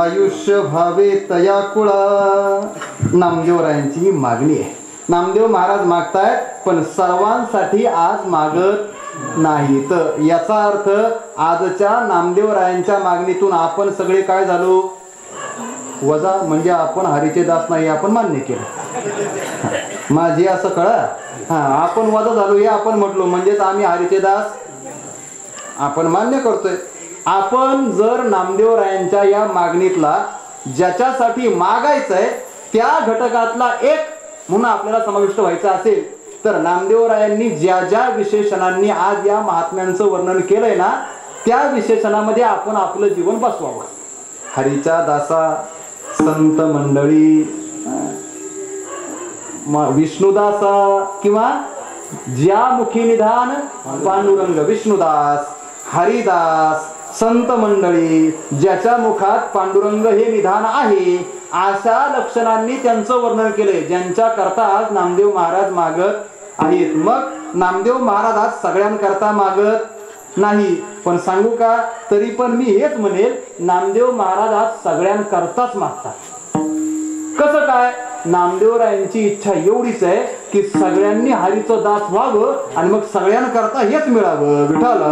आयुष्य भावे तया कुळा नामदेवरायांची मागणी आहे. नामदेव महाराज मागतायत पण सर्वांसाठी आज मागत नाही. तर याचा अर्थ आजच्या नामदेवरायांच्या मागणीतून आपण सगळे काय झालो वजा, म्हणजे आपण हरीचे दास नाही आपण मान्य केलं. माझे असं कळा आपण वजा झालो हे आपण म्हटलो म्हणजेच आम्ही हरीचे दास आपण मान्य करतोय. आपण जर नामदेवरायांच्या या मागणीतला ज्याच्यासाठी मागायचंय त्या घटकातला एक म्हणून आपल्याला समाविष्ट व्हायचं असेल तर नामदेवरायांनी ज्या ज्या विशेषणांनी आज या महात्म्यांचं वर्णन केलंय ना त्या विशेषणामध्ये आपण आपलं जीवन बसवावं. हरीच्या दासा, संत मंडळी, विष्णुदासा किंवा ज्या मुखी निधान पांडुरंग विष्णुदास, हरिदास, संत मंडळी ज्याच्या मुखात पांडुरंग हे निधान आहे अशा लक्षणांनी त्यांचं वर्णन केलंय ज्यांच्या करता आज नामदेव महाराज मागत आहेत. मग नामदेव महाराज आज सगळ्यांकरता मागत नाही पण सांगू का तरी पण मी हेच म्हणेल नामदेव महाराज आज सगळ्यांकरताच मागतात. कसं काय नामदेवरायांची इच्छा एवढीच आहे की सगळ्यांनी हरीचं दास व्हावं आणि मग सगळ्यांकरता हेच मिळावं. विठाला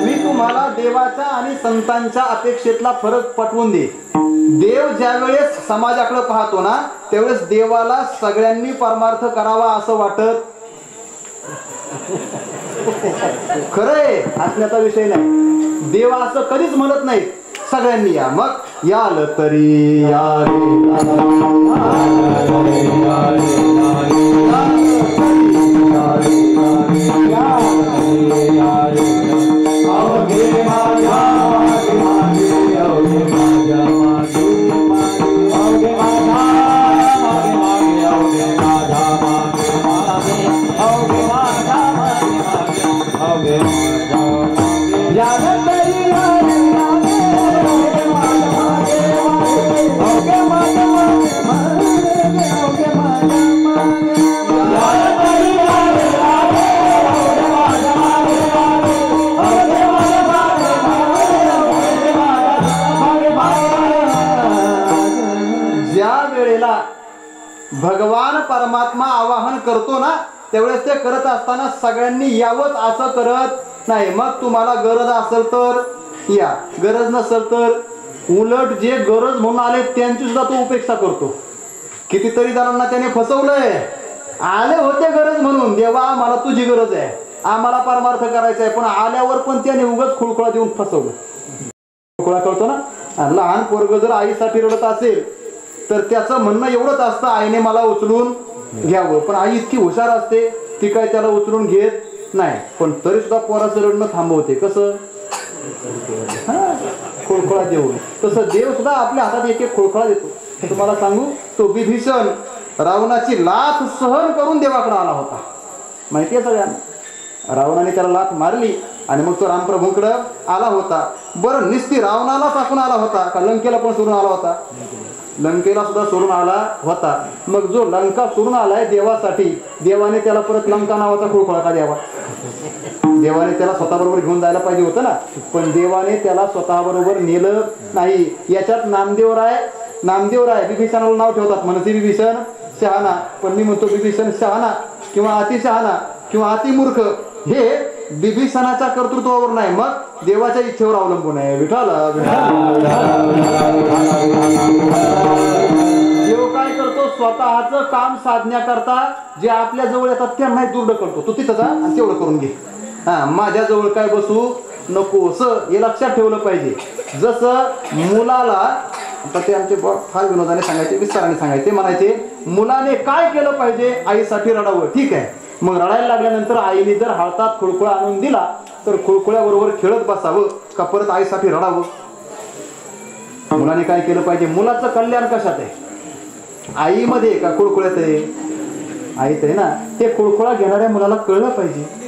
मी तुम्हाला देवाच्या आणि संतांच्या अपेक्षेतला फरक पटवून दे. देव ज्या वेळेस समाजाकडे पाहतो ना त्यावेळेस देवाला सगळ्यांनी परमार्थ करावा असं वाटत खरंय हसण्याचा विषय नाही. देव असं कधीच म्हणत नाही सगळ्यांनी या मग याल तरी या भगवान परमात्मा आवाहन करतो ना त्यावेळेस ते करत असताना सगळ्यांनी यावंच असं करत नाही. मग तुम्हाला गरज असेल तर या, गरज नसेल तर उलट जे गरज म्हणून आले त्यांची सुद्धा तो उपेक्षा करतो. कितीतरी जणांना त्याने फसवलंय. आले होते गरज म्हणून देवा आम्हाला तुझी गरज आहे आम्हाला परमार्थ करायचा आहे पण आल्यावर पण त्याने उगाच खुळखुळा देऊन फसवलं. खुळखुळा कळतो ना. लहान पोरग जर आईसाठी रडत असेल तर त्याचं म्हणणं एवढंच असतं आईने मला उचलून घ्यावं पण आई इतकी हुशार असते ती काय त्याला उचलून घेत नाही पण तरी सुद्धा पोराचं रडणं थांबवते. कसं खोळखोळा देऊन. तसं देव सुद्धा आपल्या हातात एक एक खोळखोळा देतो. तुम्हाला सांगू तो विभीषण रावणाची लाथ सहन करून देवाकडे आला होता. माहिती आहे सगळ्यांना. रावणाने त्याला लाथ मारली आणि मग तो रामप्रभूंकडे आला होता. बरं, निस्ती रावणाला टाकून आला होता का लंकेला पण सोडून आला होता? लंकेला सुद्धा सोडून आला होता. मग जो लंका सोडून आलाय देवासाठी, देवाने त्याला परत लंका नावाचा खुळखुळा का द्यावा? देवाने त्याला स्वतःबरोबर घेऊन जायला पाहिजे होतं ना. पण देवाने त्याला स्वतःबरोबर नेलं नाही. याच्यात नामदेवराय बिभीषणाला नाव ठेवतात, म्हणते बिभीषण शहाणा. पण मी म्हणतो बिभीषण शहाणा किंवा अतिशहाणा किंवा अतिमूर्ख हे बिभीषणाच्या कर्तृत्वावर नाही, मग देवाच्या इच्छेवर अवलंबून आहे. विठ्ठल देव काय करतो? स्वतःचं काम साधण्याकरता जे आपल्या जवळ येतात त्यांनाही दूर ढकलतो. तू तिथं जा आणि तेवढं करून घे. माझ्या जवळ काय बसू नको असं हे लक्षात ठेवलं पाहिजे. जसं मुलाला, आता ते आमचे फार विनोदाने सांगायचे, विस्ताराने सांगायचे, म्हणायचे मुलाने काय केलं पाहिजे? आईसाठी रडावं. ठीक आहे, मग रडायला लागल्यानंतर आईने जर हातात खुळखुळा आणून दिला तर खुळखुळ्याबरोबर खेळत बसावं का परत आईसाठी रडावं? मुलाने काय केलं पाहिजे? मुलाचं कल्याण कशात आहे? आईमध्ये का खुळखुळ्यात आहे? आईत आहे ना. ते खुळखुळा घेणाऱ्या मुलाला कळलं पाहिजे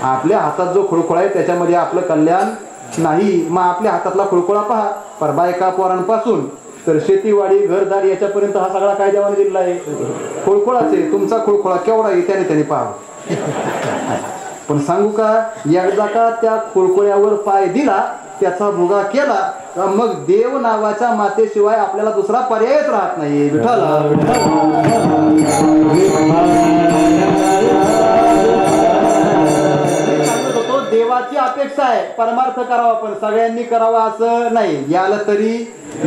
आपल्या हातात जो खुळखुळा आहे त्याच्यामध्ये आपलं कल्याण नाही. मग आपल्या हातातला खुळखुळा पहा. पर बायका पोरांपासून तर शेतीवाडी घरदार याच्यापर्यंत हा सगळा काय देवाने दिलेला आहे? खुळखुळाचे. तुमचा खुळखुळा केवढा आहे त्याने पाहावं. पण सांगू का, एकदा का त्या खुळखुळ्यावर पाय दिला, त्याचा भुगा केला, मग देव नावाच्या मातेशिवाय आपल्याला दुसरा पर्यायच राहत नाही. विठ्ठल देवाची अपेक्षा आहे परमार्थ करावा, पण सगळ्यांनी करावा असं नाही. याला तरी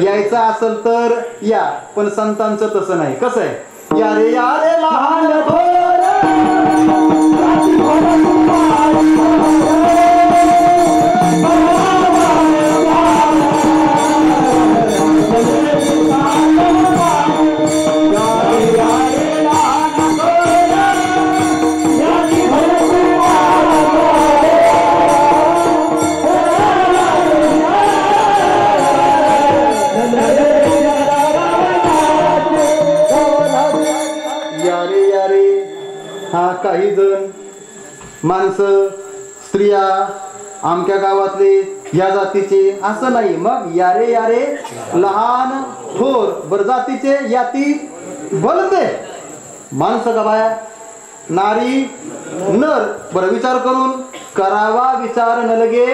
यायचं असेल तर या, पण संतांचं तसं नाही. कसं आहे? या रे या रे लहान काही जण माणसं स्त्रिया आमच्या गावातले या जातीचे असं नाही. मग यारे यारे लहान थोर बर जातीचे याती बोलते माणसं का बाया नारी नर बर विचार करून करावा विचार न लगे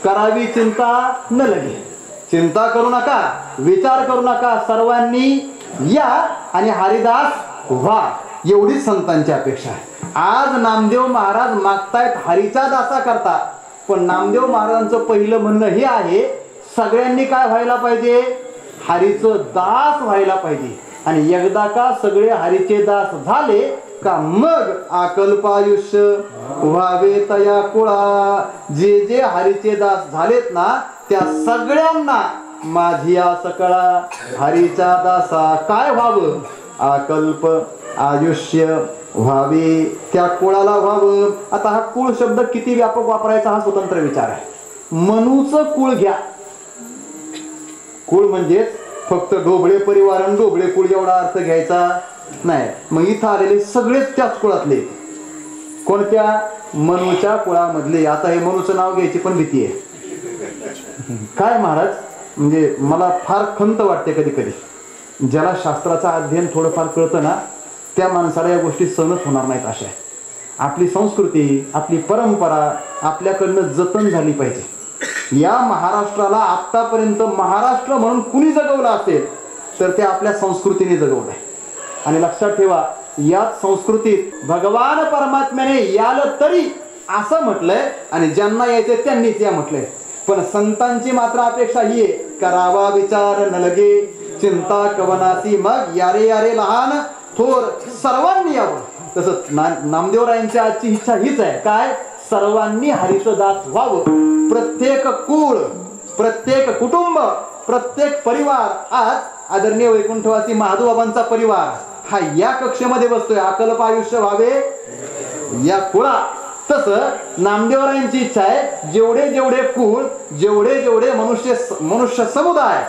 करावी चिंता न लगे. चिंता करू नका, विचार करू नका, सर्वांनी या आणि हरिदास व्हा, एवढीच संतांची अपेक्षा आहे. आज नामदेव महाराज मागतायत हरीचा दासा करता, पण नामदेव महाराजांचं पहिलं म्हणणं हे आहे सगळ्यांनी काय व्हायला पाहिजे? हरीचं दास व्हायला पाहिजे. आणि एकदा का सगळे हरीचे दास झाले का मग अकल्पायुष्य व्हावे तया कुळा. जे जे हरीचे दास झालेत ना त्या सगळ्यांना माझी आस कळा, हरीचा दासा काय व्हावं? अकल्प आयुष्य व्हावे, त्या कुळाला व्हावं. आता हा कुळ शब्द किती व्यापक वापरायचा हा स्वतंत्र विचार आहे. मनूचं कुळ घ्या. कुळ म्हणजेच फक्त ढोबळे परिवार आणि ढोबळे कुळ एवढा अर्थ घ्यायचा नाही. मग इथं आलेले सगळेच त्याच कुळातले. कोणत्या? मनूच्या कुळामधले. आता हे मनूचं नाव घ्यायची पण भीती आहे. काय महाराज, म्हणजे मला फार खंत वाटते कधी कधी. ज्याला शास्त्राचं अध्ययन थोडंफार कळतं ना त्या माणसाला या गोष्टी सहनच होणार नाहीत. अशा आपली संस्कृती आपली परंपरा आपल्याकडनं जतन झाली पाहिजे. या महाराष्ट्राला आतापर्यंत महाराष्ट्र म्हणून कुणी जगवलं असेल तर ते आपल्या संस्कृतीने जगवलंय. आणि लक्षात ठेवा याच संस्कृतीत भगवान परमात्म्याने याल तरी असं म्हटलंय आणि ज्यांना यायचे त्यांनीच या म्हटलंय. पण संतांची मात्र अपेक्षा ही आहे करावा विचार न लगे चिंता कवनासी. मग यारे यारे लहान थोर सर्वांनी यावं. तसं नामदेवरायांची आजची इच्छा हीच आहे. काय? सर्वांनी हरीचं दास व्हावं. प्रत्येक कुळ प्रत्येक कुटुंब प्रत्येक परिवार. आज आदरणीय वैकुंठवासी महादेवबाबांचा परिवार हा या कक्षेमध्ये बसतोय. अकल्प आयुष्य व्हावे या कुळा. तसं नामदेवरायांची इच्छा आहे जेवढे जेवढे कुळ जेवढे जेवढे मनुष्य समुदाय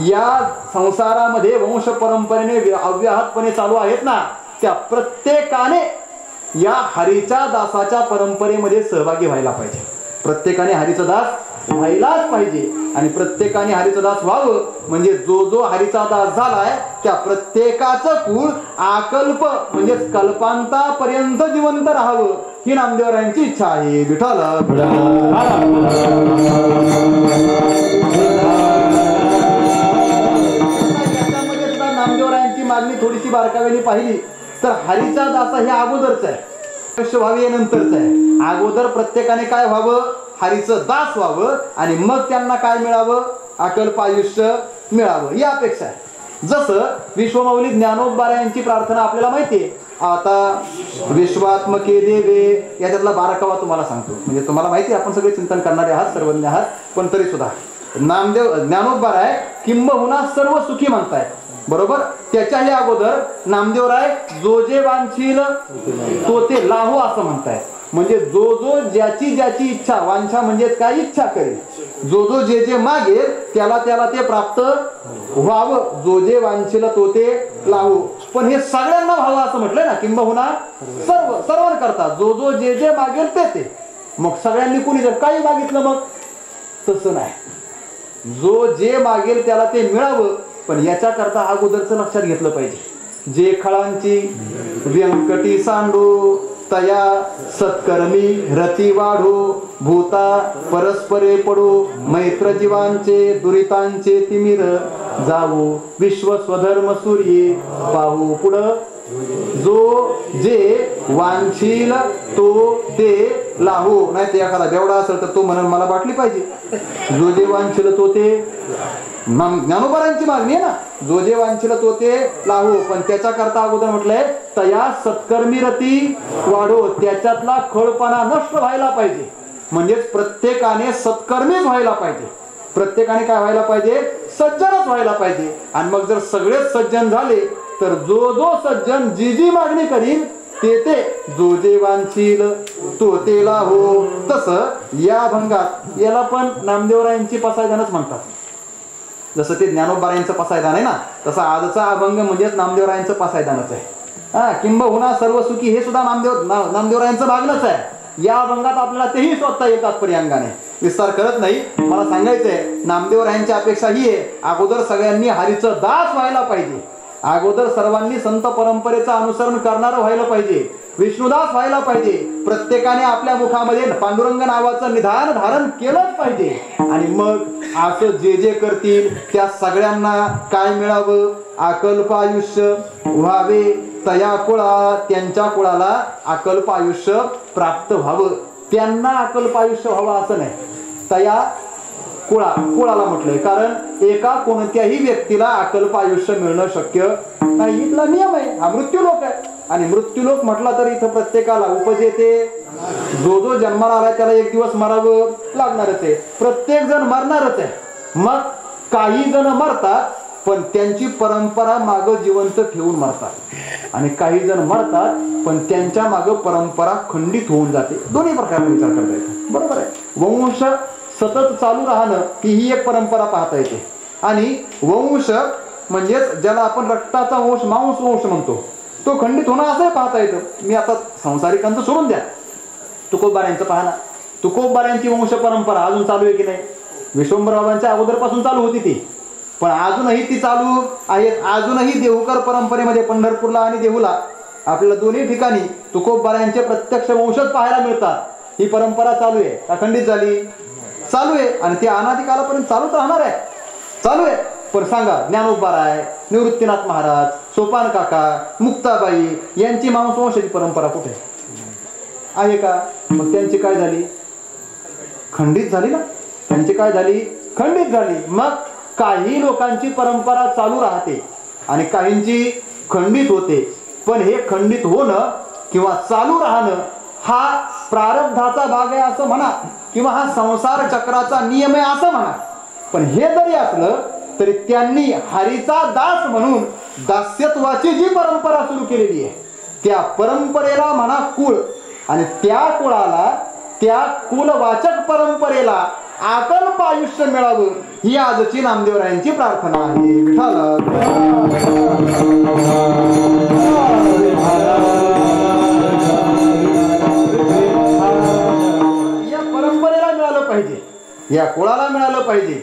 या संसारामध्ये वंश परंपरेने अव्याहतपणे चालू आहेत ना, त्या प्रत्येकाने या हरीच्या दासाच्या परंपरेमध्ये सहभागी व्हायला पाहिजे. प्रत्येकाने हरीचा दास व्हायलाच पाहिजे. आणि प्रत्येकाने हरीचा दास व्हावं म्हणजे जो जो हरीचा दास झालाय त्या प्रत्येकाचं कुळ आकल्प म्हणजे कल्पांतापर्यंत जिवंत राहावं ही नामदेवरायांची इच्छा आहे. विठ्ठल याच्यामध्ये सुद्धा नामदेवरायांची मागणी थोडीशी बारकाव्याने पाहिली तर हरीचा दासा हे अगोदरच आहे, आयुष्य व्हावे हे नंतरच आहे. अगोदर प्रत्येकाने काय व्हावं, हरीचं दास व्हावं आणि मग त्यांना काय मिळावं, अकल्प आयुष्य मिळावं ही अपेक्षा आहे. जसं विश्वमौली ज्ञानोबा यांची प्रार्थना आपल्याला माहिती आहे. आता विश्वात्मके देवे याच्यातला बारकावा तुम्हाला सांगतो. म्हणजे तुम्हाला माहिती आहे आपण सगळे चिंतन करणारे आहात, सर्वज्ञ आहात, पण तरी सुद्धा नामदेव ज्ञानोबा किंबहुना सर्व सुखी म्हणताय बरोबर. त्याच्याही अगोदर नामदेवराय जो जे वांछील तो ते लाहो असं म्हणताय. म्हणजे जो जो ज्याची ज्याची इच्छा, वांछा म्हणजे काय, इच्छा करेल, जो जो जे जे मागेल त्याला त्याला ते प्राप्त व्हावं. जो जे वांछील तो ते लाहो. पण हे सगळ्यांना व्हावं असं म्हटलंय ना, किंबहुना सर्वांकरता जो जो जे जे मागेल ते. मग सगळ्यांनी कुणी जर काही मागितलं मग तसं नाही. जो जे मागेल त्याला ते मिळावं. पण याच्याकरता अगोदरचं लक्षात घेतलं पाहिजे. जे खळांची व्यंकटी सांडो तया सत्कर्मी रती वाढो भूता परस्परे पडो मैत्र जीवांचे दुरितांचे तिमिर जावो विश्व स्वधर्म सूर्ये पाहू पुढं. जो जे वांछील तो ते लाहो. नाही ते एखादा बेवडा असेल तर तो म्हणून मला बाटली पाहिजे. जो जे वांछील तो ते ज्ञानोबारांची मागणी आहे ना, जो जे वांछील तो ते लाहो. पण त्याच्या करता अगोदर म्हटलंय तया सत्कर्मी रती वाढो. त्याच्यातला खळपणा नष्ट व्हायला पाहिजे. म्हणजेच प्रत्येकाने सत्कर्मीच व्हायला पाहिजे. प्रत्येकाने काय व्हायला पाहिजे, सज्जनच व्हायला पाहिजे. आणि मग जर सगळेच सज्जन झाले तर जो जो सज्जन जी जी मागणी करील ते जो जे वांछील तो ते लाहो. तसं या अभंगात याला पण नामदेवरायांची पसायदानच म्हणतात. जसं ते ज्ञानोबारायांचं पसायदान आहे ना, तसं आजचा अभंग म्हणजेच नामदेवरायांचं पसायदानच आहे. किंबहुना सर्व सुखी हे सुद्धा नामदेवरायांचं मागणंच आहे. या अभंगात आपल्याला तेही स्वतः येतात पर्यांगाने, विस्तार करत नाही. मला सांगायचंय नामदेवरायांची अपेक्षा ही आहे, अगोदर सगळ्यांनी हरीचं दास व्हायला पाहिजे. अगोदर सर्वांनी संत परंपरेचं अनुसरण करणारं व्हायला पाहिजे, विष्णुदास व्हायला पाहिजे. प्रत्येकाने आपल्या मुखामध्ये पांडुरंग नावाचं निधान धारण केलंच पाहिजे. आणि मग असं जे जे करतील त्या सगळ्यांना काय मिळावं, अकल्प आयुष्य व्हावे. तया कुळा त्यांच्या कुळाला अकल्प आयुष्य प्राप्त व्हावं. त्यांना अकल्प आयुष्य व्हावं असं नाही. तया कुळाला म्हटलंय कारण एका कोणत्याही व्यक्तीला अकल्प आयुष्य मिळणं शक्य नाही. इथला नियम आहे, हा मृत्यूलोक आहे. आणि मृत्यूलोक म्हटला तर इथं प्रत्येकाला उपजेते. जो जो जन्माला आलाय त्याला एक दिवस मरावं लागणारच आहे. प्रत्येक जण मरणारच आहे. मग काही जण मरतात पण त्यांची परंपरा मागं जिवंत ठेवून मरतात, आणि काही जण मरतात पण त्यांच्या मागं परंपरा खंडित होऊन जाते. दोन्ही प्रकारे विचार करता येतो. बरोबर आहे. वंश सतत चालू राहणं ही एक परंपरा पाहता येते. आणि वंश म्हणजेच ज्याला आपण रक्ताचा वंश मांस वंश म्हणतो तो खंडित होणं असंही पाहता येतं. मी आता संसारिकांचं सोडून द्या, तुकोबाऱ्यांचं पहा ना. तुकोबाऱ्यांची वंश परंपरा अजून चालू आहे की नाही? विश्वंभरबाबांच्या अगोदरपासून चालू होती ती, पण अजूनही ती चालू आहे. अजूनही देहूकर परंपरेमध्ये पंढरपूरला आणि देहूला आपल्याला दोन्ही ठिकाणी तुकोबाऱ्यांचे प्रत्यक्ष वंशच पाहायला मिळतात. ही परंपरा चालू आहे, अखंडित झाली, चालू आहे आणि ती अनादिकालापर्यंत चालूच राहणार आहे, चालू आहे. पण सांगा, ज्ञानोबाराय, निवृत्तीनाथ महाराज, सोपान काका, मुक्ताबाई यांची मांसवंशाची परंपरा कुठे आहे का? मग त्यांची काय झाली? खंडित झाली ना. त्यांची काय झाली? खंडित झाली. मग काही लोकांची परंपरा चालू राहते आणि काहींची खंडित होते. पण हे खंडित होणं किंवा चालू राहणं हा प्रारब्धाचा भाग आहे असं म्हणा, किंवा हा संसार चक्राचा नियम आहे असं म्हणा. पण हे जरी असलं तरी त्यांनी हरीचा दास म्हणून दास्यत्वाची जी परंपरा सुरू केलेली आहे त्या परंपरेला म्हणा कुळ, आणि त्या कुळाला, त्या कुलवाचक परंपरेला अकल्प आयुष्य मिळावं ही आजची नामदेवरायांची प्रार्थना आहे. विठ्ठल या परंपरेला मिळालं पाहिजे, या कुळाला मिळालं पाहिजे.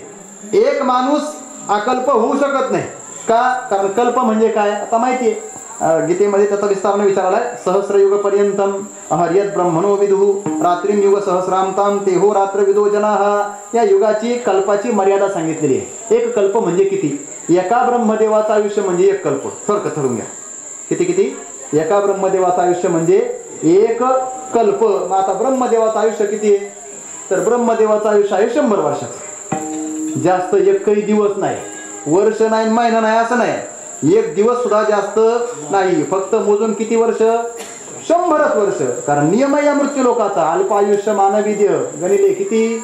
एक माणूस अकल्प होऊ शकत नाही का? कारण कल्प म्हणजे काय आता माहितीये. गीतेमध्ये त्याचा विस्ताराने विचारलाय. सहस्रयुग पर्यंतम हरियत ब्रह्मणो विदुः रात्रीम युग सहस्रांताम तेहो रात्र विदो जनाः. या युगाची कल्पाची मर्यादा सांगितलेली आहे. एक कल्प म्हणजे किती? एका ब्रह्मदेवाचं आयुष्य म्हणजे एक कल्प. फरक ठरवून घ्या. किती किती? एका ब्रह्मदेवाचं आयुष्य म्हणजे एक कल्प. मग आता ब्रह्मदेवाचं आयुष्य किती आहे? तर ब्रह्मदेवाचं आयुष्य आहे 100 वर्षाचं. जास्त एकही दिवस नाही, वर्ष नाही, महिना नाही, असं नाही. एक दिवस सुद्धा जास्त नाही. फक्त मोजून किती वर्ष? 100 वर्ष. कारण नियम आहे या मृत्यू लोकाचा. अल्प आयुष्य मानवी देह गणिले किती?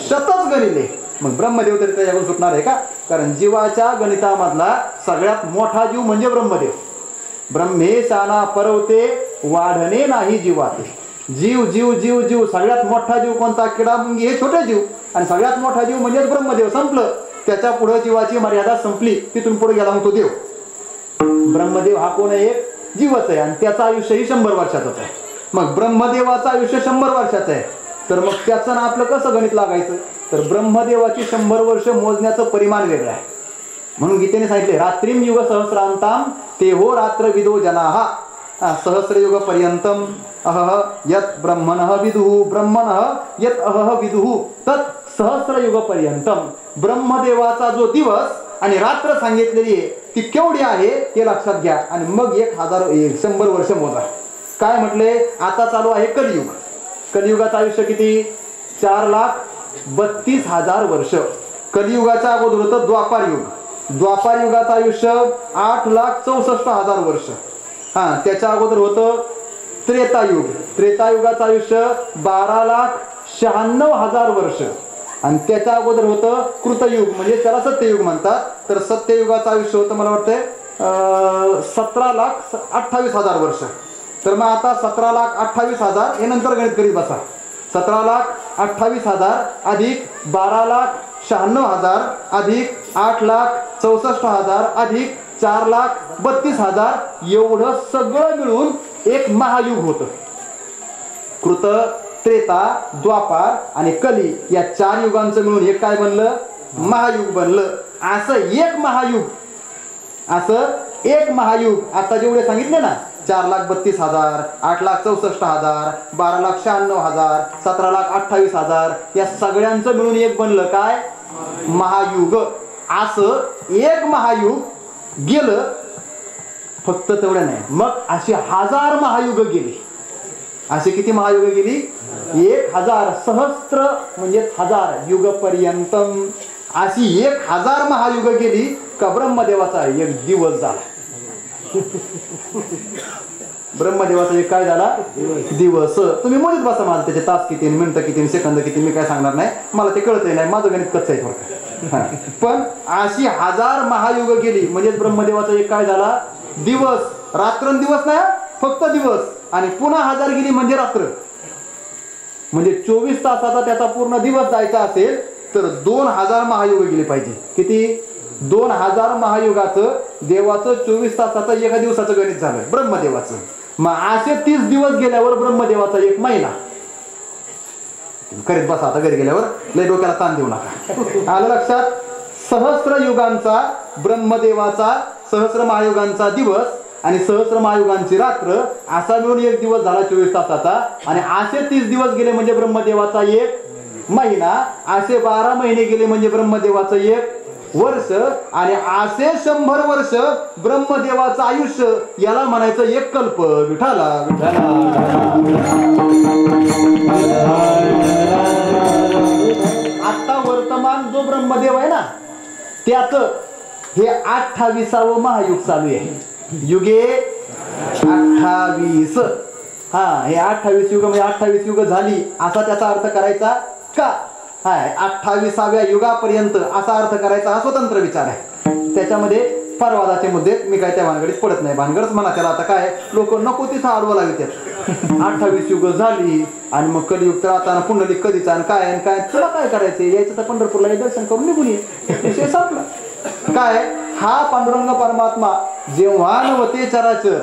100च गणिले. मग ब्रह्मदेव तरी त्याच्याकडून सुटणार आहे का? कारण जीवाच्या गणितामधला सगळ्यात मोठा जीव म्हणजे ब्रह्मदेव. ब्रह्मेशाना परवते वाढणे नाही जीवाते. जीव जीव जीव जीव सगळ्यात मोठा जीव कोणता? किडा मुंगी हे छोटे जीव, आणि सगळ्यात मोठा जीव म्हणजे ब्रह्मदेव. संपलं. त्याच्या पुढे जीवाची मर्यादा संपली. तिथून पुढे गेला मग तो देव. ब्रह्मदेव हा कोण आहे? एक जीवच आहे, आणि त्याचं आयुष्यही 100 वर्षाचंच आहे. मग ब्रह्मदेवाचं आयुष्य 100 वर्षाचं आहे, तर मग त्याचं ना आपलं कसं गणित लागायचं? तर ब्रह्मदेवाची 100 वर्ष मोजण्याचं परिमाण वेगळं आहे. म्हणून गीतेने सांगितले रात्रीम युग सहस्रांताम तेहो रात्र विदो जनाः सहस्रयुग पर्यंतम अहह यत ब्रह्मणः विदुः ब्रह्मणः यत अहह विदुः तत् सहस्रयुग पर्यंतम. ब्रह्मदेवाचा जो दिवस आणि रात्र सांगितलेली आहे ती केवढी आहे हे लक्षात घ्या, आणि मग 100 वर्ष मोजा. काय म्हटले? आता चालू आहे कलियुग. कलियुगाचं आयुष्य किती? 4,32,000 वर्ष. कलियुगाच्या अगोदर होतं द्वापार युग. द्वापार युगाचं आयुष्य 8,64,000 वर्ष. त्याच्या अगोदर होतं त्रेतायुग. त्रेतायुगाचं आयुष्य 12,96,000 वर्ष. आणि त्याच्या अगोदर होतं कृतयुग, म्हणजे त्याला सत्ययुग म्हणतात. तर सत्ययुगाचं आयुष्य होतं मला वाटतंय 17,28,000 वर्ष. तर मग आता 17,28,000 हे नंतर गणित करीत बसा. 17,28,000 अधिक 12,96,000 अधिक 8,64,000 अधिक 4,32,000 एवढं सगळं मिळून एक महायुग होतं. कृत, त्रेता, द्वापार आणि कली या 4 युगांचं मिळून एक काय बनलं? महायुग बनलं. असं एक महायुग आता जेवढे सांगितले ना, 4,32,000 8,64,000 12,96,000 17,28,000 या सगळ्यांचं मिळून एक बनलं काय? महायुग. असं एक महायुग गेलं. फक्त तेवढं नाही, मग अशी 1000 महायुग गेली. असे किती महायुग गेली? 1000 सहस्त्र म्हणजे 1000 युग पर्यंतम. अशी 1000 महायुग गेली का ब्रह्मदेवाचा एक दिवस झाला. ब्रह्मदेवाचा एक काय झाला? दिवस. तुम्ही मोजत बसा मला त्याचे तास किती, मिनिटं किती, सेकंद किती. मी काय सांगणार नाही, मला ते कळतही नाही, माझं गणित कच्चं आहे थोडं. पण अशी 1000 महायुग गेली म्हणजे ब्रह्मदेवाचा एक काय झाला? दिवस. रात्रंदिवस नाही, फक्त दिवस. आणि पुन्हा 1000 गेली म्हणजे रात्र. म्हणजे 24 तासाचा त्याचा पूर्ण दिवस जायचा असेल तर 2000 महायुग गेले पाहिजे. किती? 2000 महायुगाचं देवाचं 24 तासाचं एका दिवसाचं गणित झालं ब्रह्मदेवाचं. मग असे 30 दिवस गेल्यावर ब्रह्मदेवाचा एक महिना. करीत बसा आता घरी गेल्यावर, लय डोक्याला ताण देऊ नका. आलं लक्षात? सहस्र युगांचा ब्रह्मदेवाचा, सहस्र महायुगांचा दिवस आणि सहस्र महायुगांची रात्र असा मिळून एक दिवस झाला 24 तासाचा. आणि असे 30 दिवस गेले म्हणजे ब्रह्मदेवाचा एक महिना. असे 12 महिने गेले म्हणजे ब्रह्मदेवाचं एक वर्ष. आणि असे 100 वर्ष ब्रह्मदेवाचं आयुष्य, याला म्हणायचं एक कल्प. विठाला आता वर्तमान जो ब्रह्मदेव आहे ना, त्याच हे 28वे महायुग चालू आहे. युगे 28. हे 28 युग म्हणजे 28 युग झाली असा त्याचा अर्थ करायचा का? 28व्या युगापर्यंत असा अर्थ करायचा हा स्वतंत्र विचार आहे. त्याच्यामध्ये फार वादाचे मुद्दे. मी काय त्या भानगडीत पडत नाही. भानगडच म्हणा त्याला. आता काय लोक नको तिथं आडवं लागतात. 28 युग झाली आणि मग कलियुग तर आता पुंडलिक कधीच आणि काय तुला काय करायचं, यायचं तर पंढरपूरला दर्शन करून निघून ये, विषय संपला. काय हा पांडुरंग परमात्मा जेव्हा नव्हते चराचर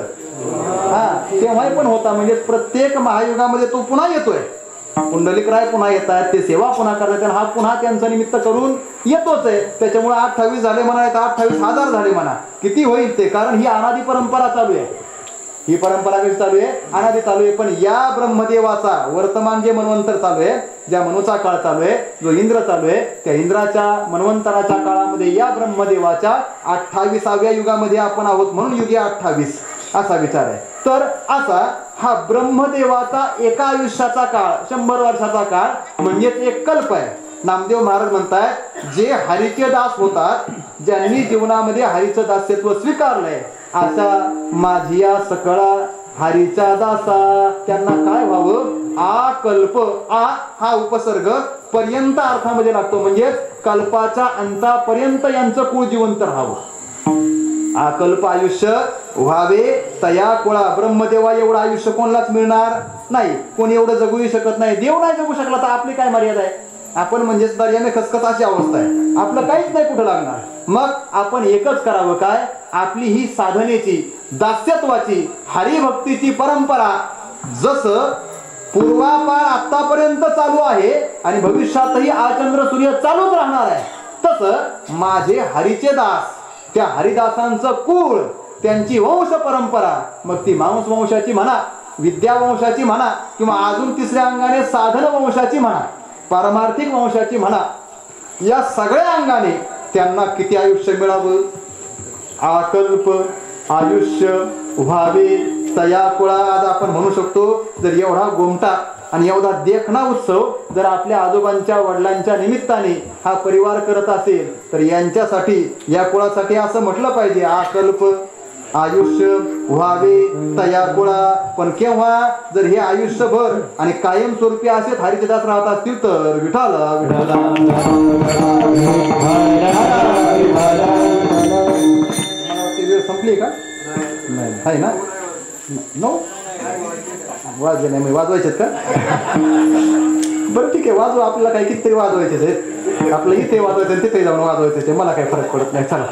तेव्हाही पण होता. म्हणजे प्रत्येक महायुगामध्ये तो पुन्हा येतोय. पुंडलिक राय पुन्हा येतात, ते सेवा पुन्हा करतात आणि हा पुन्हा त्यांचं निमित्त करून येतोच आहे. त्याच्यामुळे 28 झाले म्हणा, 28,000 झाले म्हणा, किती होईल ते, कारण ही अनादी परंपरा चालू आहे. ही परंपरा कशी चालू आहे, अनादी चालू आहे. पण या ब्रह्मदेवाचा वर्तमान जे मन्वंतर चालू आहे, ज्या मनूचा काळ चालू आहे, जो इंद्र चालू आहे, त्या इंद्राच्या मन्वंतराच्या काळामध्ये या ब्रह्मदेवाच्या 28व्या युगामध्ये आपण आहोत, म्हणून युगे 28 असा विचार आहे. तर असा हा ब्रह्मदेवाचा एका आयुष्याचा काळ 100 वर्षाचा काळ म्हणजेच एक कल्प आहे. नामदेव महाराज म्हणतायत, जे हरीचे दास होतात, ज्यांनी जीवनामध्ये हरीचं दास्यत्व स्वीकारलंय, अशा माझिया सकळा हरीचा दासा, त्यांना काय व्हावं, आ कल्प, आ हा उपसर्ग पर्यंत अर्थामध्ये लागतो, म्हणजे कल्पाच्या अंतापर्यंत यांचं कुळ जिवंत राहावं. अकल्प आयुष्य व्हावे तया कुळा. ब्रह्मदेवा एवढं आयुष्य कोणालाच मिळणार नाही, कोणी एवढं जगूही शकत नाही. देव नाही जगू शकला तर आपली काय मर्यादा आहे. आपण म्हणजेच दर्याने खसखस अशी अवस्था आहे, आपलं काहीच नाही कुठं लागणार. मग आपण एकच करावं, काय, आपली ही साधनेची, दास्यत्वाची, हरिभक्तीची परंपरा जसं पूर्वापार आतापर्यंत चालू आहे आणि भविष्यातही आचंद्र सूर्य चालूच राहणार आहे, तसं माझे हरीचे दास, त्या हरिदासांचं कुळ, त्यांची वंश परंपरा, मग ती मांस वंशाची म्हणा, विद्या वंशाची म्हणा, किंवा अजून तिसऱ्या अंगाने साधन वंशाची म्हणा, पारमार्थिक वंशाची म्हणा, या सगळ्या अंगाने त्यांना किती आयुष्य मिळावं, आकल्प आयुष्य व्हावे तया कुळा. आज आपण म्हणू शकतो, जर एवढा गोमटा आणि एवढा देखणा उत्सव जर आपल्या आजोबांच्या वडिलांच्या निमित्ताने हा परिवार करत असेल, तर यांच्यासाठी, या कुळासाठी असं म्हटलं पाहिजे, आकल्प आयुष्य व्हावे तया कुळा. पण केव्हा, जर हे आयुष्यभर आणि कायमस्वरूपी असेच हरीचे दास राहत असतील तर विठाला विठाला. वेळ संपली का, नाही आहे ना, नो वाजले नाही, वाजवायचे का, बरं ठीक आहे, वाजवा, आपल्याला काही कितीतरी वाजवायचेच आहेत, आपलं इथे वाजवायचं तिथे जाऊन वाजवायचं, मला काही फरक पडत नाही. चला,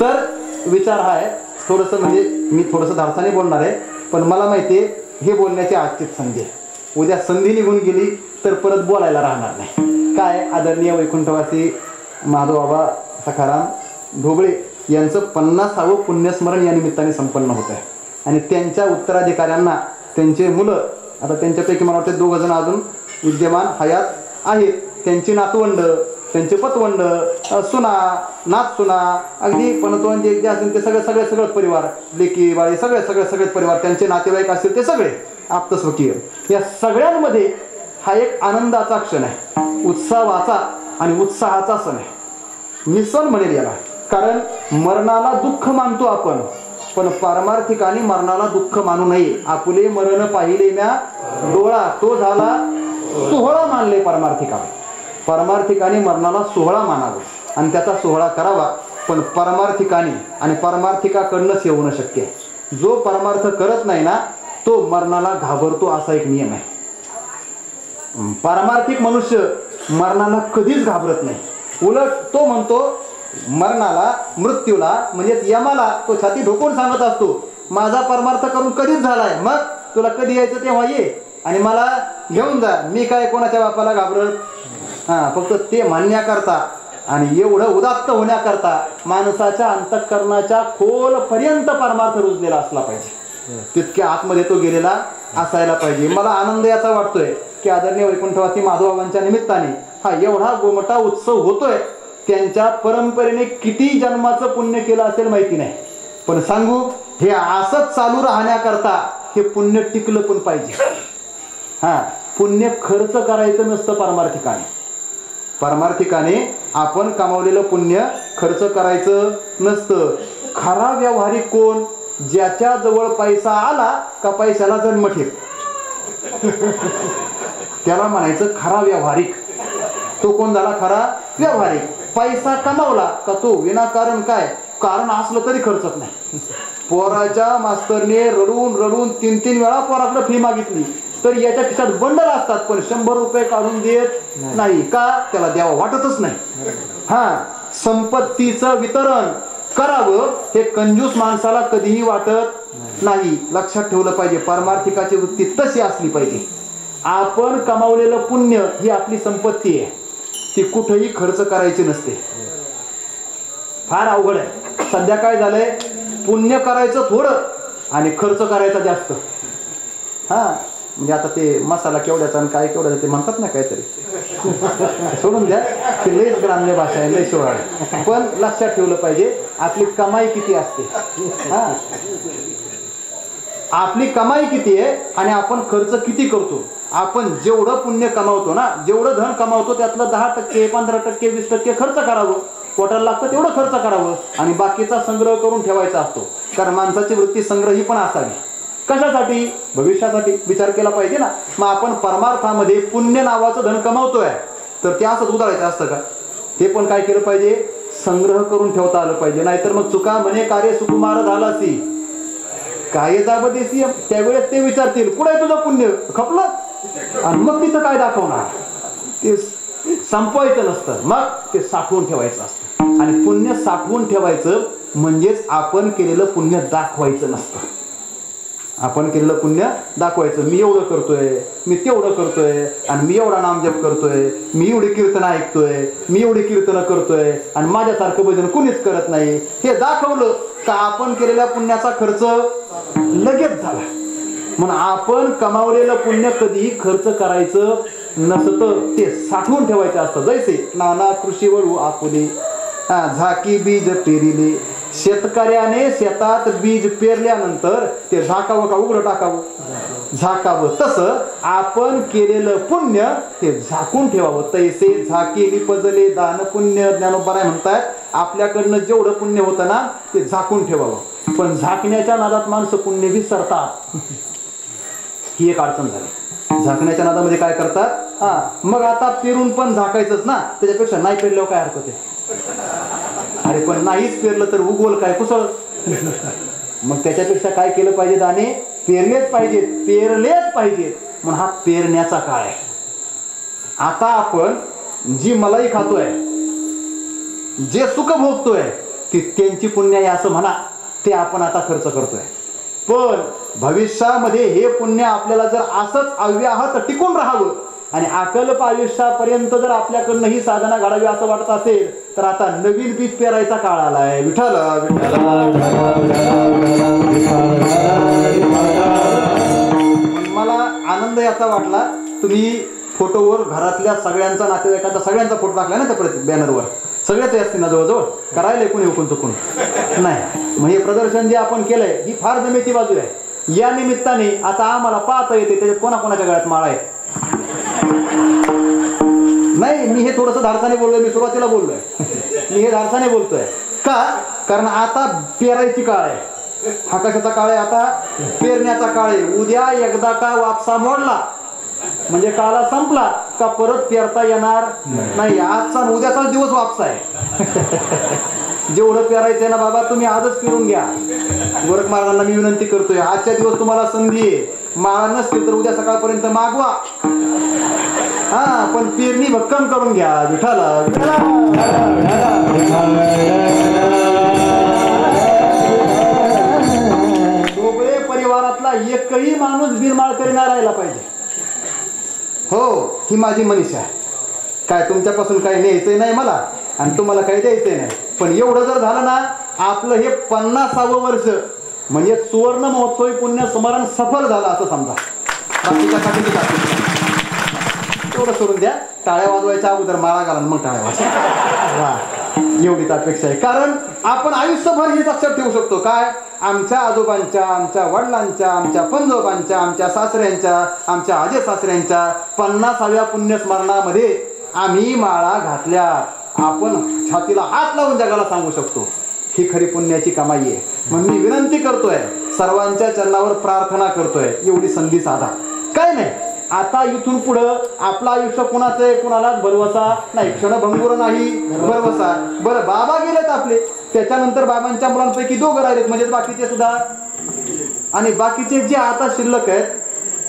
तर विचार हा आहे थोडंसं, म्हणजे मी थोडंसं धाडसाने बोलणार आहे, पण मला माहिती आहे हे बोलण्याची आजचीच संधी आहे. उद्या संधी निघून गेली तर परत बोलायला राहणार नाही. काय, आदरणीय वैकुंठवासी माधवबाबा सखाराम ढोबळे यांचं 50वे पुण्यस्मरण या निमित्ताने संपन्न होत आहे आणि त्यांच्या उत्तराधिकाऱ्यांना त्यांचे मुलं, आता त्यांच्यापैकी मला वाटतं 2 जण अजून विद्यमान हयात आहेत, त्यांची नातवंड, त्यांचे पतवंड, सुना, नात सुना, अगदी पणतवंड जे असेल ते सगळे परिवार, लेकी बाळी, सगळे परिवार, त्यांचे नातेवाईक असतील ते सगळे आप्तस्वकीय, या सगळ्यांमध्ये हा एक आनंदाचा क्षण आहे, उत्सवाचा आणि उत्साहाचा सण आहे. मी सण म्हणेल याला, कारण मरणाला दुःख मानतो आपण, पण पारमार्थिकाने मरणाला दुःख मानू नये. आपुले मरण पाहिले म्या डोळा, तो झाला सोहळा मानले पारमार्थिकाने. पारमार्थिकाने मरणाला सोहळा मानावा आणि त्याचा सोहळा करावा, पण परमार्थिकाने आणि परमार्थिकाकडनंच येऊन शक्य आहे. जो परमार्थ करत नाही ना, तो मरणाला घाबरतो, असा एक नियम आहे. पारमार्थिक मनुष्य मरणाला कधीच घाबरत नाही, उलट तो म्हणतो मरणाला, मृत्यूला, म्हणजे यमाला तो छाती ढोकून सांगत असतो, माझा परमार्थ करून कधीच झालाय, मग तुला कधी यायचं तेव्हा ये आणि मला घेऊन जा, मी काय कोणाच्या बापाला घाबरत. फक्त ते म्हणण्याकरता आणि एवढं उदात्त होण्याकरता माणसाच्या अंतःकरणाच्या खोलपर्यंत परमार्थ रुजलेला असला पाहिजे, तितक्या आतमध्ये तो गेलेला असायला पाहिजे. मला आनंद याचा वाटतोय की आदरणीय वैकुंठवासी माधवबाबांच्या निमित्ताने हा एवढा गोमटा उत्सव होतोय. त्यांच्या परंपरेने किती जन्माचं पुण्य केलं असेल माहिती नाही, पण सांगू, हे असंच चालू राहण्याकरता हे पुण्य टिकलं पण पाहिजे. पुण्य खर्च करायचं नसतं परमार्थिकाने. परमार्थिकाने आपण कमावलेलं पुण्य खर्च करायचं नसतं. खरा व्यावहारिक कोण, ज्याच्या जवळ पैसा आला का पैशाला जन्म ठेव, त्याला म्हणायचं खरा व्यावहारिक. तो कोण झाला खरा व्यावहारिक. पैसा कमावला का तो विनाकारण, काय कारण असलं तरी खर्चत नाही. पोराच्या मास्तरने रडून रडून 3-3 वेळा पोराकडे फी मागितली, तर याच्या खिशात बंडल असतात पण 100 रुपये काढून देत नाही. का? त्याला द्यावं वाटतच नाही. हा, संपत्तीचं वितरण करावं हे कंजूस माणसाला कधीही वाटत नाही. लक्षात ठेवलं पाहिजे. पारमार्थिकाची वृत्ती तशी असली पाहिजे. आपण कमावलेलं पुण्य ही आपली संपत्ती आहे, ती कुठेही खर्च करायची नसते. फार अवघड आहे. सध्या काय झालंय, पुण्य करायचं थोडं आणि खर्च करायचा जास्त. हा, म्हणजे आता ते मसाला केवढ्याचा आणि काय केवढ्याचा ते म्हणतात ना काहीतरी, सोडून द्या, ते लयच ग्राम्य भाषा आहे, लय सोळा आहे. पण लक्षात ठेवलं पाहिजे आपली कमाई किती असते. हा, आपली कमाई किती आहे आणि आपण खर्च किती करतो. आपण जेवढं पुण्य कमावतो ना, जेवढं धन कमावतो त्यातलं 10%, 15%, 20% खर्च करावं. पोटाला लागतं तेवढं खर्च करावं आणि बाकीचा संग्रह करून ठेवायचा असतो. कारण माणसाची वृत्ती संग्रही पण असावी. कशासाठी? भविष्यासाठी. विचार केला पाहिजे ना. मग आपण परमार्थामध्ये पुण्य नावाचं धन कमावतोय तर ते असंच उधळायचं असतं का? ते पण काय केलं पाहिजे, संग्रह करून ठेवता आलं पाहिजे. नाहीतर मग चुका म्हणे कार्य सुकुमार झालासी काय जाबदेसी. त्यावेळेस ते विचारतील कुठे आहे तुझं पुण्य, खपलं? आणि मग तिथं काय दाखवणार? ते संपवायचं नसतं, मग ते साठवून ठेवायचं असतं. आणि पुण्य साठवून ठेवायचं म्हणजेच आपण केलेलं पुण्य दाखवायचं नसतं. आपण केलेलं पुण्य दाखवायचं. मी एवढं करतोय, मी तेवढं करतोय, आणि मी एवढा नामजप करतोय, मी एवढी कीर्तन ऐकतोय, मी एवढी कीर्तन करतोय, आणि माझ्यासारखं भजन कुणीच करत नाही. हे दाखवलं का आपण केलेल्या पुण्याचा खर्च लगेच झाला. म्हणून आपण कमावलेलं पुण्य कधीही खर्च करायचं नसतं, ते साठवून ठेवायचं असतं. जैसे नाना कृषीवरू आपुले झाकी बीज पेरिले. शेतकऱ्याने शेतात बीज पेरल्यानंतर ते झाकावं का उघडं टाकावं? झाकावं. तसं आपण केलेलं पुण्य ते झाकून ठेवावं. तैसे झाकी निपजले दान पुण्य. ज्ञानोबा म्हणतात आपल्याकडनं जेवढं पुण्य होतं ना ते झाकून ठेवावं. पण झाकण्याच्या नादात माणसं पुण्य विसरतात. ही एक अडचण झाली. झाकण्याच्या नादामध्ये काय करतात, हा मग आता पेरून पण झाकायचंच ना, त्याच्यापेक्षा नाही पेरल्यावर काय हरकत आहे. अरे पण नाहीच पेरलं तर उगवल काय, कुसळ. मग त्याच्यापेक्षा काय केलं पाहिजे, दाणे पेरलेच पाहिजेत, पेरलेच पाहिजेत. म्हणून हा पेरण्याचा काळ आहे. आता आपण जी मलाई खातोय, जे सुख भोगतोय, ती त्यांची पुण्य आहे असं म्हणा, ते आपण आता खर्च करतोय. पण भविष्यामध्ये हे पुण्य आपल्याला जर असंच अव्याहत टिकून राहावं आणि अकल्प आयुष्यापर्यंत जर आपल्याकडनं ही साधना घडावी असं वाटत असेल तर आता नवीन बीज पेरायचा काळ आलाय. विठ्ठल मला आनंद याचा वाटला, तुम्ही फोटोवर घरातल्या सगळ्यांचा नातेवाईकांचा सगळ्यांचा फोटो टाकलाय ना त्या बॅनरवर, सगळ्याच असतील ना जवळजवळ, करायला कोणी हुकून चुकून नाही. मग हे प्रदर्शन जे आपण केलंय ही फार जमेची बाजू आहे. या निमित्ताने आता आम्हाला पाहता येते त्याच्यात कोणाकोणाच्या गळ्यात माळा आहे. नाही, मी हे थोडंसं धाडसाने बोललोय, मी सुरुवातीला बोललोय, मी हे धाडसाने बोलतोय का, कारण आता पेरायची काळ आहे. हा कशाचा काळ आहे, आता पेरण्याचा काळ आहे. उद्या एकदा का वापसा मोडला म्हणजे काला संपला का परत पेरता येणार नाही. आजचा उद्याचाच दिवस वापसा आहे. जेवढं पेरायचंय ना बाबा तुम्ही आजच पेरून घ्या. गोरख महाराजांना मी विनंती करतोय, आजच्या दिवस तुम्हाला संधी आहे. माळा नसतील तर उद्या सकाळपर्यंत मागवा, हा पण पेरणी भक्कम करून घ्या. विठाला दोघे परिवारातला एकही माणूस बिनमाळकरी नाही राहिला पाहिजे. हो, ही माझी मनीषा आहे. काय तुमच्यापासून काही न्यायचंय नाही मला आणि तुम्हाला काही द्यायचंय नाही. पण एवढं जर झालं ना, आपलं हे 50वे वर्ष म्हणजे सुवर्ण महोत्सवी पुण्य स्मरण सफल झालं असं समजा. तेवढं सोडून द्या, टाळ्या वाजवायच्या अगोदर माळा घाला मग टाळ्या वाजवा, एवढीच अपेक्षा आहे. कारण आपण आयुष्यभर हे लक्षात ठेवू शकतो काय, आमच्या आजोबांच्या, आमच्या वडिलांच्या, आमच्या पंजोबांच्या, आमच्या सासऱ्यांच्या, आमच्या आजे सासऱ्यांच्या 50व्या पुण्यस्मरणामध्ये आम्ही माळा घातल्या. आपण छातीला हात लावून जगाला सांगू शकतो ही खरी पुण्याची कमाई आहे. म्हणून मी विनंती करतोय, सर्वांच्या चरणावर प्रार्थना करतोय, एवढी संधी साधा. काय नाही, आता इथून पुढं आपलं आयुष्य कुणाचं आहे कुणालाच भरवसा नाही, क्षणभंगुर नाही भरवसा. बरं बाबा गेलेत आपले, त्याच्यानंतर बाबांच्या मुलांपैकी 2 राहिलेत, म्हणजे बाकीचे सुद्धा. आणि बाकीचे जे आता शिल्लक आहेत,